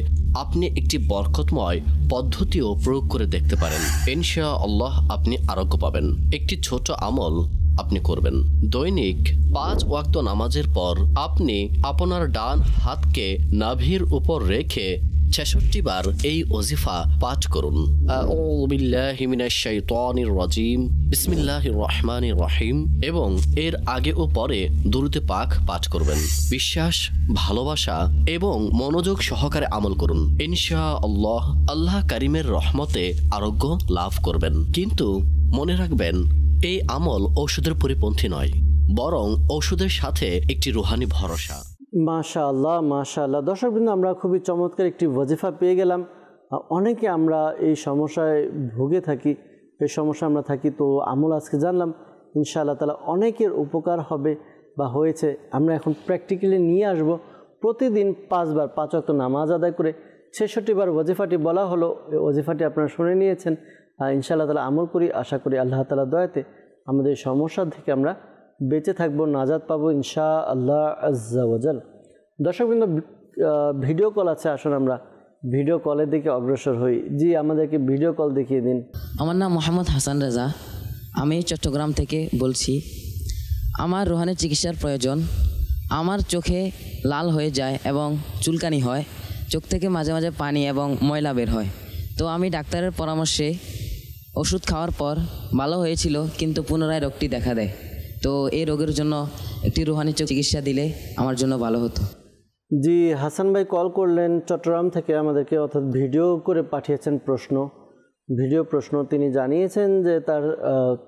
আপনি একটি বরকতময় পদ্ধতিও প্রয়োগ করে দেখতে পারেন। ইনশাআল্লাহ আপনি আরোগ্য পাবেন। একটি ছোট আমল আপনি করবেন। দৈনিক 5 ওয়াক্ত নামাজের পর আপনি আপনার ডান হাতকে নাভির উপর রেখে 66 বার এই ওজিফা পাঠ করুন। আউযু বিল্লাহি মিনাশ শাইতানির রাজিম, বিসমিল্লাহির রহমানির রহিম, এবং এর আগে ও পরে দুরূদে পাক পাঠ করবেন। বিশ্বাস, ভালোবাসা এবং মনোযোগ সহকারে আমল করুন। ইনশাআল্লাহ আল্লাহ কারীমের রহমতে আরোগ্য লাভ করবেন। কিন্তু মনে রাখবেন, এই আমল ঔষধের পরিপন্থী নয়, বরং ঔষধের সাথে একটি রুহানি ভরসা। মাশাআল্লাহ, মাশাআল্লাহ। দর্শকবৃন্দ, আমরা খুবই চমৎকার একটি ওয়াজিফা পেয়ে গেলাম। অনেকে আমরা এই সমস্যায় ভুগে থাকি, এই সমস্যা আমরা থাকি। তো আমল আজকে জানলাম, ইনশাআল্লাহ তাআলা অনেকের উপকার হবে বা হয়েছে। আমরা এখন প্র্যাকটিক্যালি নিয়ে আসব। প্রতিদিন 5 বার 5 ওয়াক্ত নামাজ আদায় করে 66 বার ওয়াজিফাটি বলা হলো। এই ওয়াজিফাটি আপনারা শুনে নিয়েছেন। ইনশাআল্লাহ তাআলা আমল করি। আশা করি আল্লাহ তাআলার দয়াতে আমাদের সমস্যা থেকে আমরা বেঁচে থাকবো, নাজাত পাবো ইনশাআল্লাহ আজ্জা ওয়াজাল। দর্শকবৃন্দ, ভিডিও কল আছে, আসুন আমরা ভিডিও কলের দিকে অগ্রসর হই। জি, আমাদেরকে ভিডিও কল দেখিয়ে দিন। আমার নাম মোহাম্মদ হাসান রেজা। আমি চট্টগ্রাম থেকে বলছি। আমার রুহানি চিকিৎসার প্রয়োজন। আমার চোখে লাল হয়ে যায় এবং চুলকানি হয়, চোখ থেকে মাঝে মাঝে পানি এবং ময়লা বের হয়। তো আমি ডাক্তারের পরামর্শে ওষুধ খাওয়ার পর ভালো হয়েছিল, কিন্তু পুনরায় রোগটি দেখা দেয়। তো এই রোগের জন্য একটি রুহানি চিকিৎসা দিলে আমার জন্য ভালো হতো। জি, হাসান ভাই কল করলেন চট্টগ্রাম থেকে আমাদেরকে, অর্থাৎ ভিডিও করে পাঠিয়েছেন ভিডিও প্রশ্ন। তিনি জানিয়েছেন যে তার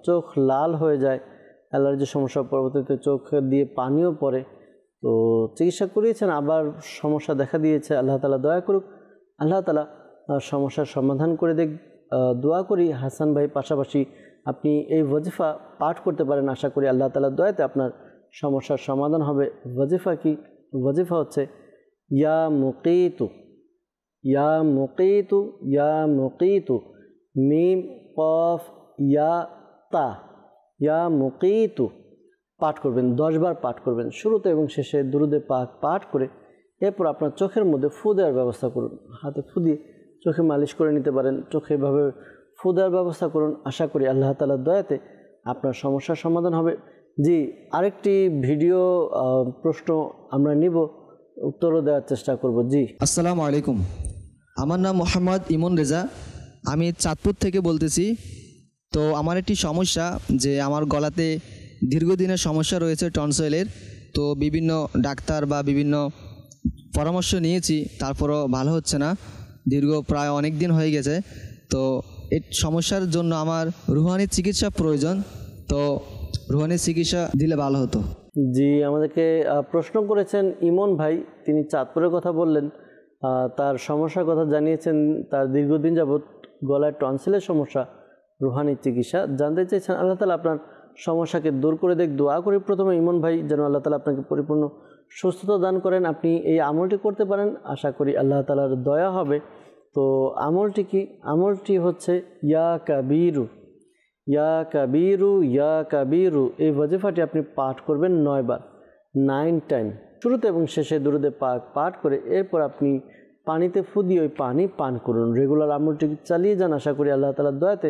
চোখ লাল হয়ে যায়, অ্যালার্জি সমস্যা, পরবর্তীতে চোখ দিয়ে পানিও পড়ে। তো চিকিৎসা করিয়েছেন, আবার সমস্যা দেখা দিয়েছে। আল্লাহ তাআলা দয়া করুক, আল্লাহ তাআলা সমস্যার সমাধান করে দেখ। দোয়া করি হাসান ভাই, পাশাপাশি আপনি এই ওয়াজিফা পাঠ করতে পারেন। আশা করি আল্লাহ তাআলার দয়াতে আপনার সমস্যার সমাধান হবে। ওয়াজিফা কি? ওয়াজিফা হচ্ছে ইয়া মুকিতু, ইয়া মুকিতু, ইয়া মুকিতু, মিম কফ ইয়া তা, ইয়া মুকিতু পাঠ করবেন। 10 বার পাঠ করবেন, শুরুতে এবং শেষে দুরুদে পাক পাঠ করে এরপর আপনার চোখের মধ্যে ফু দেওয়ার ব্যবস্থা করুন। হাতে ফু দিয়ে চোখে মালিশ করে নিতে পারেন, চোখে এভাবে ফু দেওয়ার ব্যবস্থা করুন। আশা করি আল্লাহ তাআলার দয়াতে আপনার সমস্যার সমাধান হবে। জি, আরেকটি ভিডিও প্রশ্ন আমরা নিব, উত্তরও দেওয়ার চেষ্টা করব। জি, আসসালামু আলাইকুম। আমার নাম মোহাম্মদ ইমন রেজা, আমি চাঁদপুর থেকে বলতেছি। তো আমার একটি সমস্যা, যে আমার গলাতে দীর্ঘদিনের সমস্যা রয়েছে টনসিলের। তো বিভিন্ন ডাক্তার বা বিভিন্ন পরামর্শ নিয়েছি, তারপরও ভালো হচ্ছে না। দীর্ঘ প্রায় অনেক দিন হয়ে গেছে। তো এই সমস্যার জন্য আমার রুহানি চিকিৎসা প্রয়োজন। তো রুহানি চিকিৎসা দিলে ভালো হতো। জি, আমাদেরকে প্রশ্ন করেছেন ইমন ভাই, তিনি চাঁদপুরের কথা বললেন, তার সমস্যার কথা জানিয়েছেন। তার দীর্ঘদিন যাবৎ গলায় টনসিলের সমস্যা, রুহানি চিকিৎসা জানতে চেয়েছেন। আল্লাহ তাআলা আপনার সমস্যাকে দূর করে দেখ। দোয়া করি প্রথমে ইমন ভাই যেন আল্লাহ তাআলা আপনাকে পরিপূর্ণ সুস্থতা দান করেন, আপনি এই আমলটি করতে পারেন। আশা করি আল্লাহ তাআলার দয়া হবে। তো আমলটি কি? আমলটি হচ্ছে ইয়া কাবীরু, ইয়া কাবীরু, ইয়া কাবীরু। এই ওয়াজিফাটি আপনি পাঠ করবেন 9 বার, 9 টাইম, শুরুতে এবং শেষে দুরুদে পাক পাঠ করে এরপর আপনি পানিতে ফু দিয়ে ওই পানি পান করুন। রেগুলার আমলটি চালিয়ে যান। আশা করি আল্লাহ তাআলার দয়াতে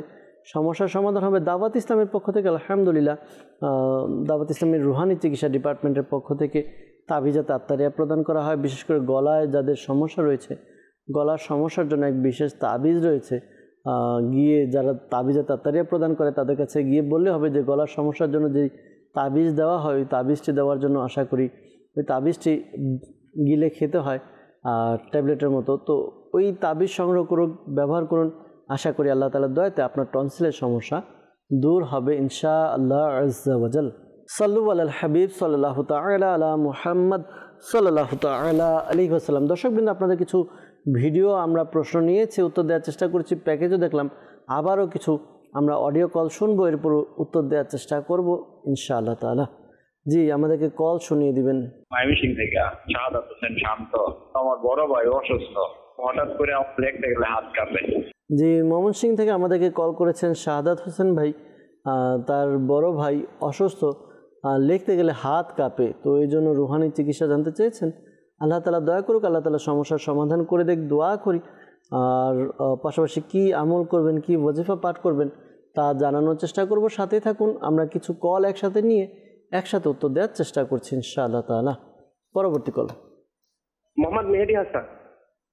সমস্যার সমাধান হবে। দাওয়াত ইসলামের পক্ষ থেকে আলহামদুলিল্লাহ, দাওয়াত ইসলামের রুহানি চিকিৎসা ডিপার্টমেন্টের পক্ষ থেকে তাবিজাত আত্তারিয়া প্রদান করা হয়। বিশেষ করে গলায় যাদের সমস্যা রয়েছে, গলার সমস্যার জন্য এক বিশেষ তাবিজ রয়েছে। গিয়ে যারা তাবিজাত আত্তারিয়া প্রদান করে তাদের কাছে গিয়ে বললে হবে যে গলার সমস্যার জন্য যেই তাবিজ দেওয়া হয়, ওই তাবিজটি দেওয়ার জন্য আশা করি ওই তাবিজটি গিলে খেতে হয় ট্যাবলেটের মতো। তো ওই তাবিজ সংগ্রহ করুন, ব্যবহার করুন। আশা করি আল্লাহ তাআলার দয়াতে আপনার টনসিলের সমস্যা দূর হবে ইনশাআল্লাহ আজ্জা ওয়াজাল। সাল্লু আলাল হাবিব সাল্লাল্লাহু তাআলা আলা মুহাম্মদ সাল্লাল্লাহু তাআলা আলাইহি ওয়াসাল্লাম। দর্শকবৃন্দ, আপনাদের কিছু ভিডিও আমরা প্রশ্ন নিয়েছি, উত্তর দেওয়ার চেষ্টা করেছি, প্যাকেজও দেখলাম। আবারও কিছু আমরা অডিও কল শুনবো, এরপর উত্তর দেওয়ার চেষ্টা করব ইনশাআল্লাহ তাআলা। জি, আমাদেরকে কল শুনিয়ে দিবেন। ময়মনসিংহ থেকে শাহাদাত হোসেন শান্ত। আমার বড় ভাই অসুস্থ, হঠাৎ করে আমার লিখতে গেলে হাত কাঁপে। জি, ময়মনসিংহ থেকে আমাদেরকে কল করেছেন শাহাদাত হোসেন ভাই, তার বড় ভাই অসুস্থ, লিখতে গেলে হাত কাঁপে। তো এই জন্য রুহানি চিকিৎসা জানতে চেয়েছেন। আল্লাহ তাআলা দয়া করুক, আল্লাহ তাআলা সমস্যার সমাধান করে দেখ। দোয়া করি। আর পাশাপাশি কি আমল করবেন, কি ওয়াজিফা পাঠ করবেন তা জানানোর চেষ্টা করব। সাথেই থাকুন, আমরা কিছু কল একসাথে নিয়ে একসাথে উত্তর দেওয়ার চেষ্টা করছি ইনশাআল্লাহ তাআলা। পরবর্তী কল। মোহাম্মদ মেহেদী হাসান।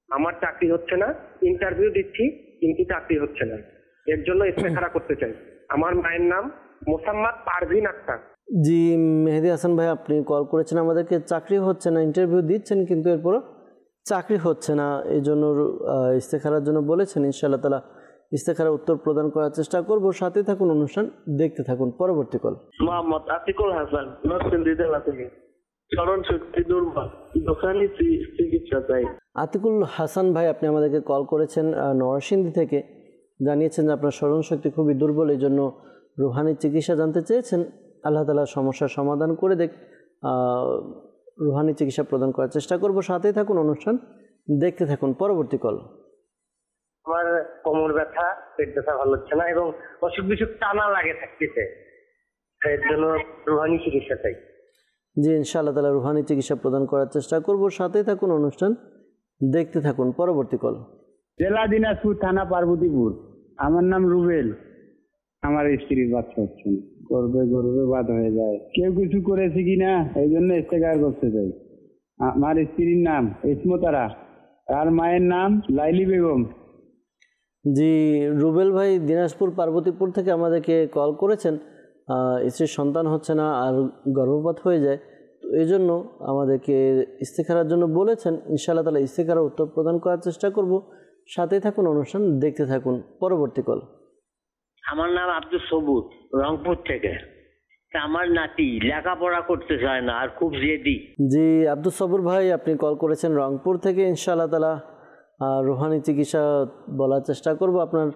আমার চাকরি হচ্ছে না, ইন্টারভিউ দিচ্ছি কিন্তু চাকরি হচ্ছে না, এর জন্য ইস্তেখারা করতে চাই। আমার মায়ের নাম মোসাম্মদ পারভিন আক্তার। জি, মেহেদী হাসান ভাই, আপনি কল করেছেন আমাদেরকে, চাকরি হচ্ছে না, ইন্টারভিউ দিচ্ছেন কিন্তু এরপরও চাকরি হচ্ছে না, এই জন্য ইস্তেখারার জন্য বলেছেন। ইনশাআল্লাহ তাআলা ইস্তেখারা উত্তর প্রদান করার চেষ্টা করব। সাথে থাকুন, অনুষ্ঠান দেখতে থাকুন। পরবর্তী কল। মোহাম্মদ আতিকুল হাসান, নরসিংদী জেলা থেকে। স্মরণ শক্তি দুর্বল, দোকানি চিকিৎসা চাই। আতিকুল হাসান ভাই, আপনি আমাদেরকে কল করেছেন নরসিংদী থেকে, জানিয়েছেন যে আপনার স্মরণ শক্তি খুবই দুর্বল, এই জন্য রুহানি চিকিৎসা জানতে চেয়েছেন। আল্লাহ তাআলা সমস্যার সমাধান করে দেখ। রুহানি চিকিৎসা প্রদান করার চেষ্টা করব। সাথেই থাকুন, অনুষ্ঠান দেখতে থাকুন। পরবর্তী কল। আমার কোমর ব্যথা, পেট ব্যথা ভালো হচ্ছে না এবং অসুখ বিসুখ টানা লাগে থাকতেছে, এর জন্য রুহানি চিকিৎসা চাই। জি, ইনশাআল্লাহ তাআলা রুহানি চিকিৎসা প্রদান করার চেষ্টা করব। সাথেই থাকুন, অনুষ্ঠান দেখতে থাকুন। পরবর্তী কল। জেলা দিনাজপুর, থানা পার্বতীপুর। আমার নাম রুবেল। আমার স্ত্রীর বাচ্চা হচ্ছে না, গর্ভে গর্ভে বাদ হয়ে যায়। কেউ কিছু করেছে কিনা এই জন্য ইস্তেগার করতে চাই। আমার স্ত্রীর নাম ইসমতারা, আর মায়ের নাম লাইলি বেগম। জি, রুবেল ভাই দিনাজপুর পার্বতীপুর থেকে আমাদেরকে কল করেছেন। স্ত্রীর সন্তান হচ্ছে না আর গর্ভপাত হয়ে যায়, তো এই জন্য আমাদেরকে ইস্তেখারার জন্য বলেছেন। ইনশাআল্লাহ তাআলা ইস্তেখারার উত্তর প্রদান করার চেষ্টা করব। সাথেই থাকুন, অনুষ্ঠান দেখতে থাকুন। পরবর্তী কল। আমার নাম আব্দুল সবুর, রংপুর থেকে। আমার নাতি লেখাপড়া করতে চায় না আর খুব জেদি। জি আব্দুল সবুর ভাই, আপনি কল করেছেন রংপুর থেকে। ইনশাআল্লাহ তাআলা রুহানি চিকিৎসা বলার চেষ্টা করব। আপনার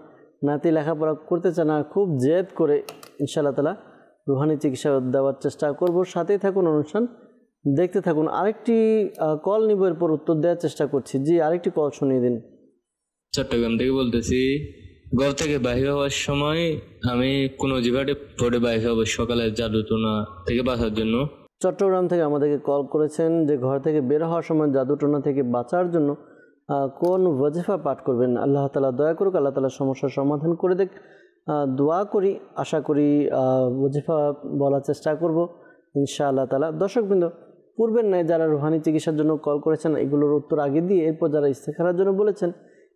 নাতি লেখাপড়া করতে চায় না, খুব জেদ করে, ইনশাআল্লাহ তাআলা রুহানি চিকিৎসা দেওয়ার চেষ্টা করব। সাথেই থাকুন, অনুষ্ঠান দেখতে থাকুন। আরেকটি কল নিব, এরপর উত্তর দেওয়ার চেষ্টা করছি। জি, আরেকটি কল শুনিয়ে দিন। চট্টগ্রাম থেকে বলতেছি। ঘর থেকে বাইরে হওয়ার সময় আমি কোনো জিভাটে পড়ে বাইরে হবো সকালে জাদুটোনা থেকে বাঁচার জন্য। চট্টগ্রাম থেকে আমাদেরকে কল করেছেন যে ঘর থেকে বের হওয়ার সময় জাদুটোনা থেকে বাঁচার জন্য কোন ওয়াজিফা পাঠ করবেন। আল্লাহ তাআলা দয়া করুক, আল্লাহ তাআলা সমস্যার সমাধান করে দেখ। দোয়া করি, আশা করি ওয়াজিফা বলার চেষ্টা করব ইনশাআল্লাহ তাআলা। দর্শকবৃন্দ, পূর্বের ন্যায় যারা রুহানি চিকিৎসার জন্য কল করেছেন এগুলোর উত্তর আগে দিয়ে এরপর যারা ইস্তেখারার জন্য বলেছেন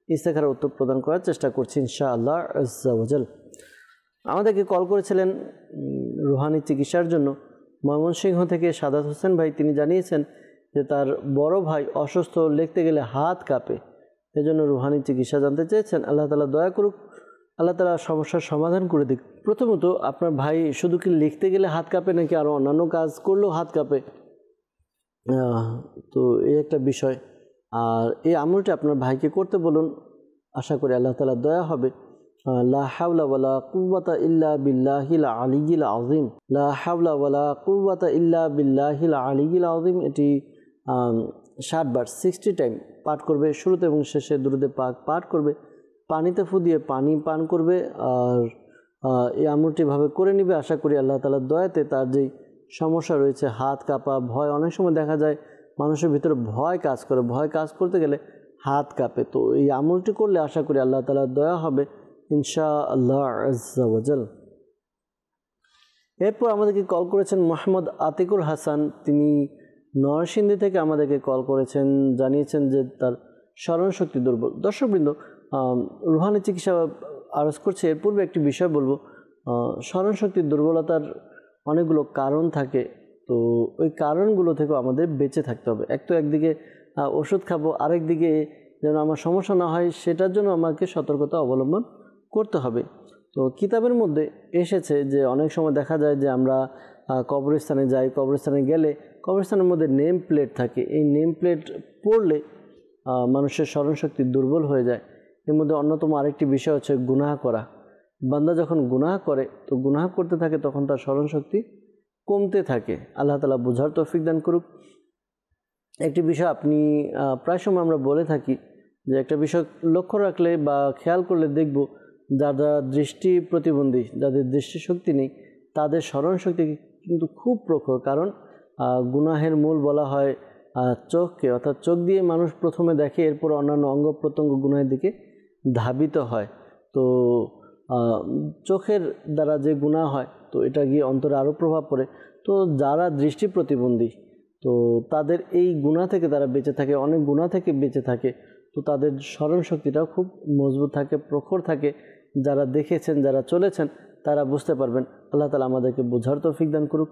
ইস্তেখারার উত্তর প্রদান করার চেষ্টা করছি ইনশাআল্লাহ আজ্জা ওয়াজাল। আমাদেরকে কল করেছিলেন রুহানি চিকিৎসার জন্য ময়মনসিংহ থেকে সাদাত হোসেন ভাই। তিনি জানিয়েছেন যে তার বড় ভাই অসুস্থ, লিখতে গেলে হাত কাঁপে, এজন্য রুহানি চিকিৎসা জানতে চেয়েছেন। আল্লাহ তাআলা দয়া করুক, আল্লাহ তাআলা সমস্যার সমাধান করে দিক। প্রথমত, আপনার ভাই শুধু কি লিখতে গেলে হাত কাঁপে নাকি আরও অন্যান্য কাজ করলেও হাত কাঁপে, তো এই একটা বিষয়। আর এই আমলটি আপনার ভাইকে করতে বলুন, আশা করি আল্লাহ তাআলা দয়া হবে। লা হাওলা ওয়ালা কুওয়াতা ইল্লা বিল্লাহিল আলিয়্যিল আযীম, লা হাওলা ওয়ালা কুওয়াতা ইল্লা বিল্লাহিল আলিয়্যিল আযীম। এটি 60 বার 60 টাইম পাঠ করবে। শুরুতে এবং শেষে দুরূদে পাক পাঠ করবে। পানিতে ফু দিয়ে পানি পান করবে আর এই আমলটি ভাবে করে নেবে। আশা করি আল্লাহ তাআলার দয়াতে তার যেই সমস্যা রয়েছে, হাত কাঁপা, ভয়, অনেক সময় দেখা যায় মানুষের ভিতরে ভয় কাজ করে, ভয় কাজ করতে গেলে হাত কাঁপে, তো এই আমলটি করলে আশা করি আল্লাহ তাআলার দয়া হবে ইনশাআল্লাহ আজ্জা ওয়াজাল। এরপর আমাদেরকে কল করেছেন মোহাম্মদ আতিকুল হাসান। তিনি নরসিংদী থেকে আমাদেরকে কল করেছেন, জানিয়েছেন যে তার স্মরণশক্তি দুর্বল। দর্শকবৃন্দ, রুহানি চিকিৎসা আরজ করছে। এর পূর্বে একটি বিষয় বলবো, স্মরণশক্তির দুর্বলতার অনেকগুলো কারণ থাকে, তো ওই কারণগুলো থেকেও আমাদের বেঁচে থাকতে হবে। একদিকে ওষুধ খাবো, আরেক দিকে যেন আমার সমস্যা না হয় সেটার জন্য আমাকে সতর্কতা অবলম্বন করতে হবে। তো কিতাবের মধ্যে এসেছে যে অনেক সময় দেখা যায় যে আমরা কবরস্থানে যাই, কবরস্থানে গেলে কবরস্থানের মধ্যে নেম প্লেট থাকে, এই নেম প্লেট পড়লে মানুষের স্মরণশক্তি দুর্বল হয়ে যায়। এর মধ্যে অন্যতম আরেকটি বিষয় হচ্ছে গুনাহ করা। বান্দা যখন গুনাহ করে, তো গুনাহ করতে থাকে তখন তার স্মরণশক্তি কমতে থাকে। আল্লাহ তাআলা বুঝার তৌফিক দান করুক। একটি বিষয় আপনি প্রায় সময় আমরা বলে থাকি যে একটা বিষয় লক্ষ্য রাখলে বা খেয়াল করলে দেখব যারা দৃষ্টি প্রতিবন্ধী, যাদের দৃষ্টিশক্তি নেই, তাদের স্মরণশক্তি কিন্তু খুব প্রখর। কারণ গুনাহের মূল বলা হয় চোখকে, অর্থাৎ চোখ দিয়ে মানুষ প্রথমে দেখে, এরপর অন্যান্য অঙ্গ প্রত্যঙ্গ গুনাহের দিকে ধাবিত হয়। তো চোখের দ্বারা যে গুনাহ হয়, তো এটা গিয়ে অন্তরে আরও প্রভাব পড়ে। তো যারা দৃষ্টি প্রতিবন্ধী, তো তাদের এই গুনাহ থেকে তারা বেঁচে থাকে, অনেক গুনাহ থেকে বেঁচে থাকে, তো তাদের স্মরণশক্তিটাও খুব মজবুত থাকে, প্রখর থাকে। যারা দেখেছেন, যারা চলেছেন, তারা বুঝতে পারবেন। আল্লাহ তাআলা আমাদেরকে বোঝার তৌফিক দান করুক।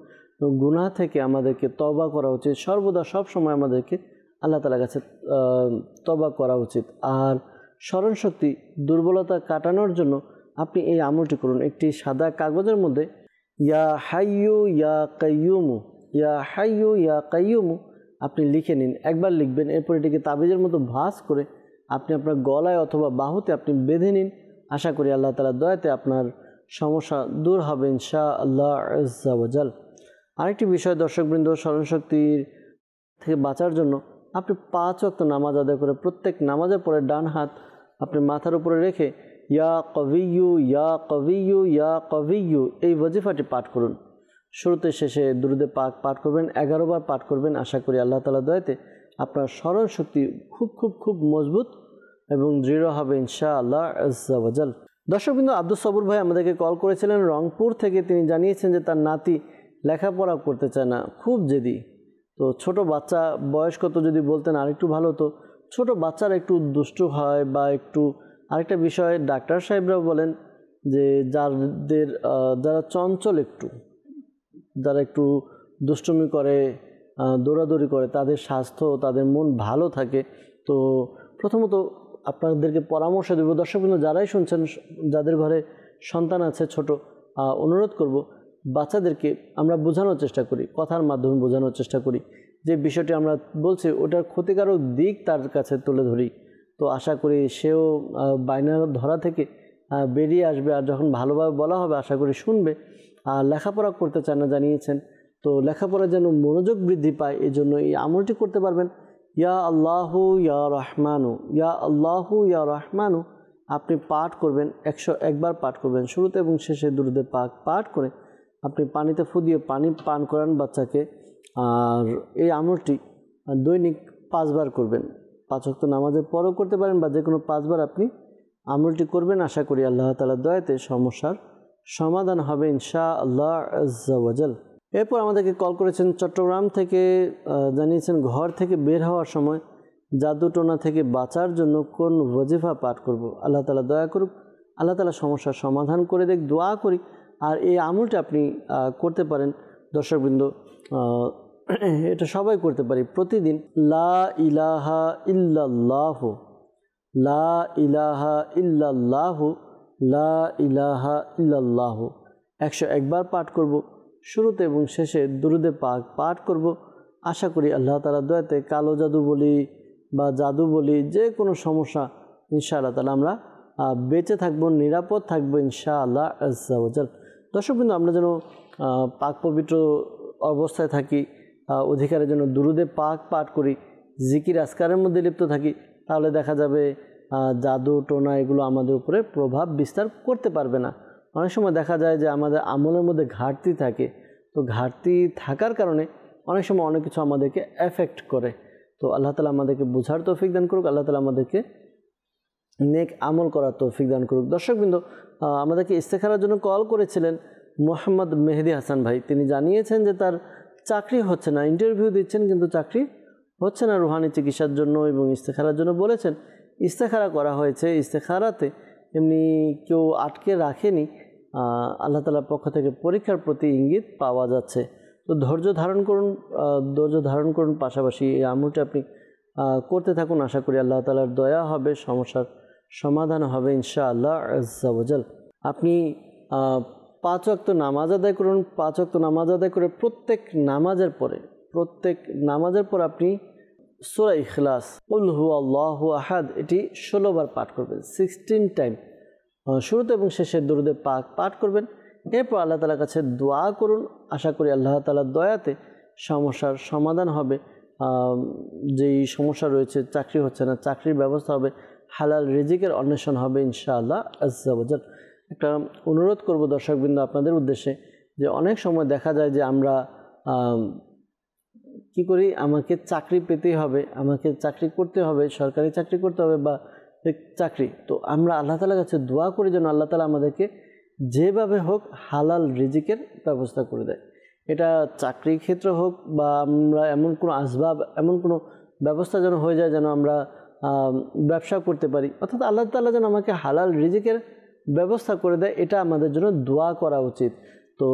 গুনাহ থেকে আমাদেরকে তওবা করা উচিত, সর্বদা সব সময় আমাদেরকে আল্লাহ তাআলার কাছে তওবা করা উচিত। আর স্মরণশক্তি দুর্বলতা কাটানোর জন্য আপনি এই আমলটি করুন। একটি সাদা কাগজের মধ্যে ইয়া হাইয়ু ইয়া কাইয়ুমু, ইয়া হাইয়ু ইয়া কাইয়ুমু আপনি লিখে নিন। একবার লিখবেন, এরপর এটিকে তাবিজের মতো ভাঁজ করে আপনি আপনার গলায় অথবা বাহুতে আপনি বেঁধে নিন। আশা করি আল্লাহ তাআলার দয়াতে আপনার সমস্যা দূর হবে ইনশাআল্লাহ আজ্জা ওয়াজাল। আরেকটি বিষয় দর্শকবৃন্দ, স্মরণশক্তির থেকে বাঁচার জন্য আপনি 5 ওয়াক্ত নামাজ আদায় করে প্রত্যেক নামাজের পরে ডান হাত আপনি মাথার উপরে রেখে ইয়া কবিয়্যু ইয়া কবিয়্যু ইয়া কবিয়্যু এই ওয়াজিফাটি পাঠ করুন। শুরুতে শেষে দুরূদে পাক পাঠ করবেন, 11 বার পাঠ করবেন। আশা করি আল্লাহ তাআলার দয়াতে আপনার স্মরণশক্তি খুব খুব খুব মজবুত এবং দৃঢ় হবে ইনশাআল্লাহ আজ্জা ওয়াজাল। দর্শকবৃন্দ, আব্দুল সবুর ভাই আমাদেরকে কল করেছিলেন রংপুর থেকে। তিনি জানিয়েছেন যে তার নাতি লেখাপড়া করতে চায় না, খুব জেদি। তো ছোট বাচ্চা, বয়স কত যদি বলতেন আরেকটু ভালো হতো। ছোট বাচ্চারা একটু দুষ্টু হয় বা একটু, আরেকটা বিষয় ডাক্তার সাহেবরাও বলেন যে যারা চঞ্চল, যারা একটু দুষ্টুমি করে, দৌড়াদৌড়ি করে, তাদের স্বাস্থ্য, তাদের মন ভালো থাকে। তো প্রথমত আপনাদেরকে পরামর্শ দেব, দর্শকবৃন্দ যারাই শুনছেন, যাদের ঘরে সন্তান আছে ছোট, অনুরোধ করব বাচ্চাদেরকে আমরা বোঝানোর চেষ্টা করি, কথার মাধ্যমে বোঝানোর চেষ্টা করি যে বিষয়টি আমরা বলছি ওটার ক্ষতিকারক দিক তার কাছে তুলে ধরি। তো আশা করি সেও বাইনার ধরা থেকে বেরিয়ে আসবে, আর যখন ভালোভাবে বলা হবে আশা করি শুনবে। আর লেখাপড়া করতে চান না জানিয়েছেন, তো লেখাপড়া যেন মনোযোগ বৃদ্ধি পায় এই জন্য এই আমলটি করতে পারবেন। ইয়া আল্লাহু ইয়া রহমানু, ইয়া আল্লাহু ইয়া রহমানু আপনি পাঠ করবেন, 101 বার পাঠ করবেন। শুরুতে এবং শেষে দুরূদে পাক পাঠ করে আপনি পানিতে ফু দিয়ে পানি পান করান বাচ্চাকে। আর এই আমলটি দৈনিক 5 বার করবেন। 5 ওয়াক্ত নামাজের পরও করতে পারেন বা যে কোনো 5 বার আপনি আমলটি করবেন। আশা করি আল্লাহ তাআলার দয়াতে সমস্যার সমাধান হবে ইনশাআল্লাহ আজ্জা ওয়াজাল। এরপর আমাদেরকে কল করেছেন চট্টগ্রাম থেকে, জানিয়েছেন ঘর থেকে বের হওয়ার সময় জাদুটোনা থেকে বাঁচার জন্য কোন ওয়াজিফা পাঠ করব। আল্লাহ তাআলা দয়া করুক, আল্লাহ তাআলা সমস্যার সমাধান করে দেখ, দোয়া করি। আর এই আমলটা আপনি করতে পারেন দর্শকবৃন্দ, এটা সবাই করতে পারি প্রতিদিন। লা ইলাহা ইল্লাল্লাহু, লা ইলাহা ইল্লাল্লাহু, লা ইলাহা ইল্লাল্লাহু 101 বার পাঠ করব। শুরুতে এবং শেষে দুরূদে পাক পাঠ করব। আশা করি আল্লাহ তাআলার দয়াতে কালো জাদু বলি বা জাদু বলি, যে কোনো সমস্যা ইনশাআল্লাহ তাআলা আমরা বেঁচে থাকবো, নিরাপদ থাকবো ইনশাআল্লাহ আজ্জা ওয়াজাল। দর্শকবৃন্দ, আমরা যেন পাক পবিত্র অবস্থায় থাকি, অধিকারের জন্য দুরূদে পাক পাঠ করি, জিকির আজকারের মধ্যে লিপ্ত থাকি, তাহলে দেখা যাবে জাদু টোনা এগুলো আমাদের উপরে প্রভাব বিস্তার করতে পারবে না। অনেক সময় দেখা যায় যে আমাদের আমলের মধ্যে ঘাটতি থাকে, তো ঘাটতি থাকার কারণে অনেক সময় অনেক কিছু আমাদেরকে এফেক্ট করে। তো আল্লাহ তাআলা আমাদেরকে বোঝার তৌফিক দান করুক, আল্লাহ তাআলা আমাদেরকে নেক আমল করার তৌফিক দান করুক। দর্শকবৃন্দ, আমাদেরকে ইস্তেখারার জন্য কল করেছিলেন মোহাম্মদ মেহেদি হাসান ভাই। তিনি জানিয়েছেন যে তার চাকরি হচ্ছে না, ইন্টারভিউ দিচ্ছেন কিন্তু চাকরি হচ্ছে না রুহানি চিকিৎসার জন্য এবং ইস্তেখারার জন্য বলেছেন। ইস্তেখারা করা হয়েছে, ইস্তেখারাতে এমনি কেউ আটকে রাখেনি, আল্লাহ তাআলার পক্ষ থেকে পরীক্ষার প্রতি ইঙ্গিত পাওয়া যাচ্ছে। তো ধৈর্য ধারণ করুন, পাশাপাশি এই আমলটি আপনি করতে থাকুন। আশা করি আল্লাহ তাআলার দয়া হবে, সমস্যার সমাধান হবে ইনশাআল্লাহ আজ্জা ওয়াজাল। আপনি 5 ওয়াক্ত নামাজ আদায় করুন। 5 ওয়াক্ত নামাজ আদায় করে প্রত্যেক নামাজের পর আপনি সূরা ইখলাস, কুল হুয়াল্লাহু আহাদ এটি 16 বার পাঠ করবেন, 16 টাইম। শুরুতে এবং শেষে দুরূদে পাক পাঠ করবেন। এরপর আল্লাহ তাআলার কাছে দোয়া করুন। আশা করি আল্লাহ তাআলার দয়াতে সমস্যার সমাধান হবে। যেই সমস্যা রয়েছে, চাকরি হচ্ছে না, চাকরির ব্যবস্থা হবে, হালাল রিজিকের অন্বেষণ হবে ইনশাআল্লাহ আজ্জা ওয়াজাল। একটা অনুরোধ করব দর্শকবৃন্দ আপনাদের উদ্দেশ্যে, যে অনেক সময় দেখা যায় যে আমরা কি করি, আমাকে চাকরি পেতেই হবে, আমাকে চাকরি করতে হবে, সরকারি চাকরি করতে হবে বা চাকরি। তো আমরা আল্লাহ তাআলার কাছে দোয়া করি যেন আল্লাহ তাআলা আমাদেরকে যেভাবে হোক হালাল রিজিকের ব্যবস্থা করে দেয়। এটা চাকরির ক্ষেত্রে হোক বা আমরা এমন কোনো আসবাব, এমন কোনো ব্যবস্থা যেন হয়ে যায় যেন আমরা ব্যবসা করতে পারি, অর্থাৎ আল্লাহ তাআলা যেন আমাকে হালাল রিজিকের ব্যবস্থা করে দেয়, এটা আমাদের জন্য দোয়া করা উচিত। তো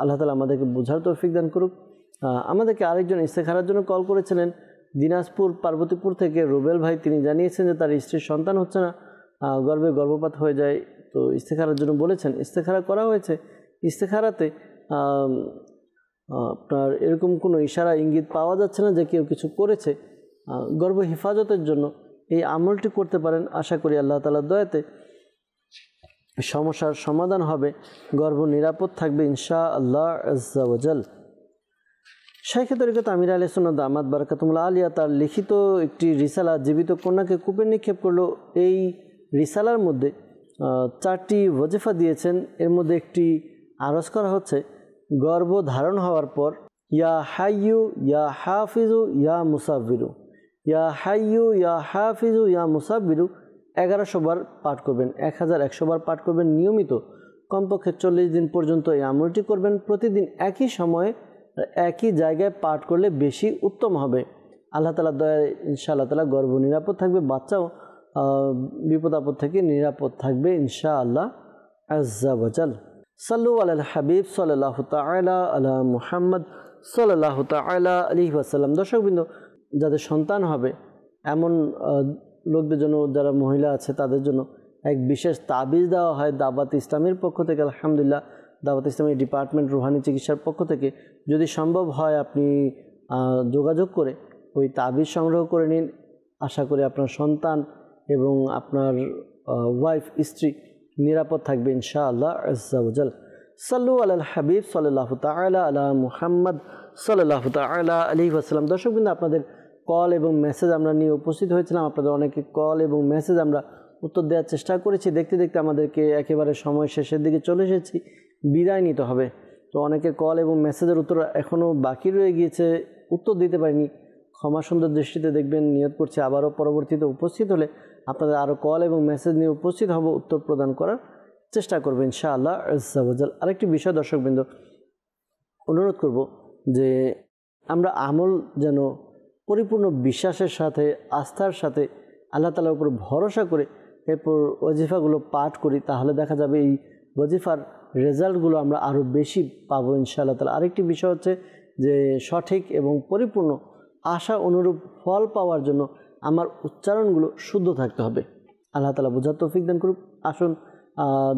আল্লাহ তাআলা আমাদেরকে বোঝার তৌফিক দান করুক। আমাদেরকে আরেকজন ইস্তেখারার জন্য কল করেছিলেন দিনাজপুর পার্বতীপুর থেকে রুবেল ভাই। তিনি জানিয়েছেন যে তার স্ত্রীর সন্তান হচ্ছে না, গর্ভপাত হয়ে যায়। তো ইস্তেখারার জন্য বলেছেন, ইস্তেখারা করা হয়েছে। ইস্তেখারাতে আপনার এরকম কোনো ইশারা ইঙ্গিত পাওয়া যাচ্ছে না যে কেউ কিছু করেছে। গর্ভ হেফাজতের জন্য এই আমলটি করতে পারেন। আশা করি আল্লাহ তাআলার দয়াতে সমস্যার সমাধান হবে, গর্ভ নিরাপদ থাকবে ইনশাআল্লাহ আজ্জা ওয়াজাল। শাইখে তরিকত আমির আহলে সুন্নাত দামাত বারাকাতুহুল আলিয়া তার লিখিত একটি রিসালা জীবিত কন্যাকে কূপে নিক্ষেপ করলো। এই রিসালার মধ্যে 4টি ওয়াজিফা দিয়েছেন। এর মধ্যে একটি আরজ করা হচ্ছে, গর্ভ ধারণ হওয়ার পর ইয়া হাইয়ু ইয়া হাফিজু ইয়া মুসাব্বিরু, ইয়া হাইয়ু ইয়া হাফিজু ইয়া মুসাব্বিরু 1100 বার পাঠ করবেন, 1100 বার পাঠ করবেন নিয়মিত, কমপক্ষে 40 দিন পর্যন্ত এই আমলটি করবেন। প্রতিদিন একই সময়ে একই জায়গায় পাঠ করলে বেশি উত্তম হবে। আল্লাহ তাআলা দয়ায় ইনশাআল্লাহ তাআলা গর্ভ নিরাপদ থাকবে, বাচ্চাও বিপদ আপদ থেকে নিরাপদ থাকবে ইনশাআল্লাহ আজ্জা ওয়াজাল। সাল্লু আলাল হাবিব সাল্লাল্লাহু তাআলা আলা মুহাম্মদ সাল্লাল্লাহু তাআলা আলাইহি ওয়াসাল্লাম। দর্শকবৃন্দ, যাদের সন্তান হবে এমন লোকদের জন্য, যারা মহিলা আছে তাদের জন্য এক বিশেষ তাবিজ দেওয়া হয় দাওয়াত ইসলামের পক্ষ থেকে। আলহামদুলিল্লাহ, দাওয়াত ইসলামের ডিপার্টমেন্ট রুহানি চিকিৎসার পক্ষ থেকে যদি সম্ভব হয় আপনি যোগাযোগ করে ওই তাবিজ সংগ্রহ করে নিন। আশা করি আপনার সন্তান এবং আপনার ওয়াইফ, স্ত্রী নিরাপদ থাকবে ইনশাআল্লাহ আজ্জা ওয়াজাল। সাল্লু আলাল হাবিব সাল্লাল্লাহু তাআলা আলা মুহাম্মদ সাল্লাল্লাহু তাআলা আলাইহি ওয়াসাল্লাম। দর্শকবৃন্দ, আপনাদের কল এবং মেসেজ আমরা নিয়ে উপস্থিত হয়েছিলাম। আপনাদের অনেকে কল এবং মেসেজ আমরা উত্তর দেওয়ার চেষ্টা করেছি। দেখতে দেখতে আমাদেরকে একেবারে সময় শেষের দিকে চলে এসেছি, বিদায় নিতে হবে। তো অনেকের কল এবং মেসেজের উত্তর এখনও বাকি রয়ে গিয়েছে, উত্তর দিতে পারিনি। ক্ষমা সুন্দর দৃষ্টিতে দেখবেন। নিয়ত করছি আবারও পরবর্তীতে উপস্থিত হলে আপনাদের আরও কল এবং মেসেজ নিয়ে উপস্থিত হব, উত্তর প্রদান করার চেষ্টা করবেন ইনশাআল্লাহ আজ্জা ওয়াজাল। আরেকটি বিষয় দর্শকবৃন্দ, অনুরোধ করব যে আমরা আমল যেন পরিপূর্ণ বিশ্বাসের সাথে, আস্থার সাথে, আল্লাহ তাআলার উপর ভরসা করে এরপর ওয়াজিফাগুলো পাঠ করি, তাহলে দেখা যাবে এই ওয়াজিফার রেজাল্টগুলো আমরা আরও বেশি পাবো ইনশাআল্লাহ তাআলা। আরেকটি বিষয় হচ্ছে যে সঠিক এবং পরিপূর্ণ আশা অনুরূপ ফল পাওয়ার জন্য আমার উচ্চারণগুলো শুদ্ধ থাকতে হবে। আল্লাহ তাআলা বোঝার তৌফিক দান করুক। আসুন,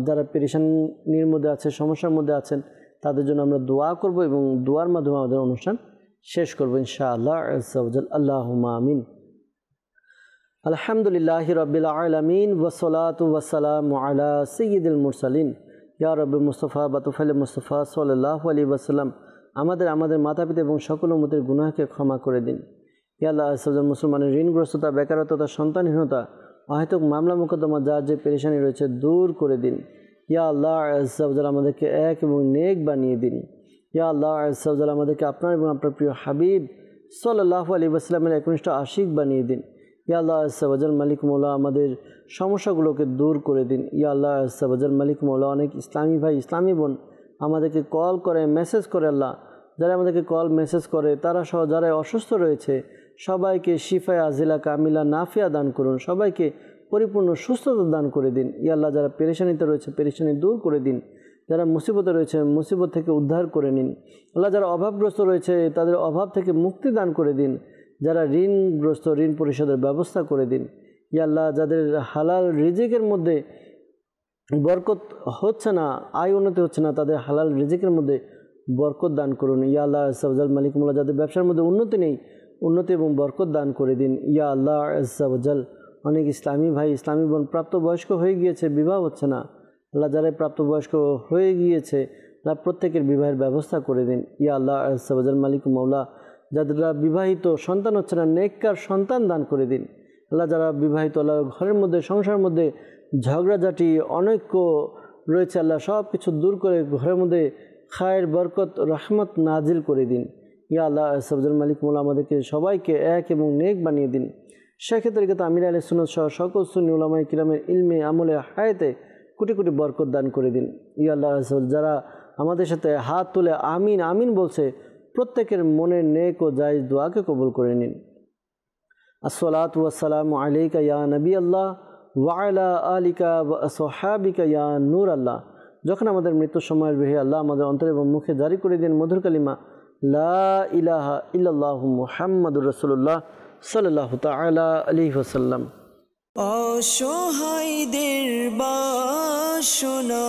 যারা পেরেশানির মধ্যে আছে, সমস্যার মধ্যে আছেন, তাদের জন্য আমরা দোয়া করব এবং দোয়ার মাধ্যমে আমাদের অনুষ্ঠান শেষ করব ইনশাআল্লাহ আজ্জা ওয়াজাল। আল্লাহুম্মা আমিন। আলহামদুলিল্লাহি রাব্বিল আলামিন ওয়াসসালাতু ওয়াসসালামু আলা সাইয়্যিদিল মুরসালিন ইয়া রাব্বি মুস্তাফা বাতুফাইল মুস্তাফা সাল্লাল্লাহু আলাইহি ওয়াসাল্লাম। আমাদের মাতা পিতা এবং সকল উম্মতের গুনাহকে ক্ষমা করে দিন। ইয়া আল্লাহ, মুসলমানের ঋণগ্রস্ততা, বেকারত্বতা, সন্তানহীনতা, অহেতুক মামলা মোকদ্দমা যার যে পেরেশানি রয়েছে দূর করে দিন। ইয়া আল্লাহ আজ্জা ওয়াজাল, আমাদেরকে এক এবং নেক বানিয়ে দিন। ইয়া আল্লাহ আজ্জা ওয়াজাল, আমাদেরকে আপনার এবং আপনার প্রিয় হাবিব সাল্লাল্লাহু আলাইহি ওয়াসাল্লামের একনিষ্ঠ আশিক বানিয়ে দিন। ইয়া আল্লাহ আজ্জা ওয়াজাল, মালিক মৌলা, আমাদের সমস্যাগুলোকে দূর করে দিন। ইয়া আল্লাহ আজ্জা ওয়াজাল, মালিক মৌলা, অনেক ইসলামী ভাই, ইসলামী বোন আমাদেরকে কল করে, মেসেজ করে, আল্লাহ যারা আমাদেরকে কল মেসেজ করে তারা সহ যারা অসুস্থ রয়েছে সবাইকে শিফায়ে আজিলা কামিলা নাফিয়া দান করুন, সবাইকে পরিপূর্ণ সুস্থতা দান করে দিন। ইয়া আল্লাহ, যারা পেরেশানিতে রয়েছে পেরেশানি দূর করে দিন, যারা মুসিবতে রয়েছে মুসিবত থেকে উদ্ধার করে নিন। আল্লাহ, যারা অভাবগ্রস্ত রয়েছে তাদের অভাব থেকে মুক্তি দান করে দিন। যারা ঋণগ্রস্ত, ঋণ পরিশোধের ব্যবস্থা করে দিন। ইয়া আল্লাহ, যাদের হালাল রিজিকের মধ্যে বরকত হচ্ছে না, আয় উন্নতি হচ্ছে না, তাদের হালাল রিজিকের মধ্যে বরকত দান করুন। ইয়া আল্লাহ আজ্জা ওয়াজাল, মালিক মৌলা, যাদের ব্যবসার মধ্যে উন্নতি নেই, উন্নতি এবং বরকত দান করে দিন। ইয়া আল্লাহ আজ্জা ওয়াজাল, অনেক ইসলামী ভাই, ইসলামী বোন প্রাপ্তবয়স্ক হয়ে গিয়েছে, বিবাহ হচ্ছে না। আল্লাহ, যারা প্রাপ্তবয়স্ক হয়ে গিয়েছে আল্লাহ প্রত্যেকের বিবাহের ব্যবস্থা করে দিন। ইয়া আল্লাহ আজ্জা ওয়াজাল, মালিক মৌলা, যাদের বিবাহিত সন্তান হচ্ছে না নেককার সন্তান দান করে দিন। আল্লাহ, যারা বিবাহিত, আল্লাহ ঘরের মধ্যে সংসারের মধ্যে ঝগড়াঝাটি অনৈক্য রয়েছে, আল্লাহ সব কিছু দূর করে ঘরের মধ্যে খায়ের বরকত রহমত নাজিল করে দিন। ইয়া আল্লাহ আজ্জা ওয়াজাল, মালিক মৌলা, আমাদেরকে সবাইকে এক এবং নেক বানিয়ে দিন। শেখ তরিকত আমির আহলে সুন্নাত সহ সকল সুন্নি উলামায়ে কিরামের ইলমে আমলে হায়াতে কোটি কোটি বরকত দান করে দিন। ইয়া আল্লাহ আজ্জা ওয়াজাল, যারা আমাদের সাথে হাত তুলে আমিন আমিন বলছে প্রত্যেকের মনের নেক ও জায়েজ দোয়াকে কবুল করে নিন। আসসালাতু ওয়াসসালামু আলাইকা ইয়া নবী আল্লাহ ওয়া আলা আলিকা ওয়া আসহাবিকা ইয়া নূর আল্লাহ। যখন আমাদের মৃত্যুর সময় আসবে, হে আল্লাহ, আমাদের অন্তরে এবং মুখে জারি করে দিন মধুর কালিমা লা ইলাহা ইল্লাল্লাহু মুহাম্মাদুর রাসূলুল্লাহ সাল্লাল্লাহু তাআলা আলাইহি ওয়াসাল্লাম। অসহায়দের বাসনা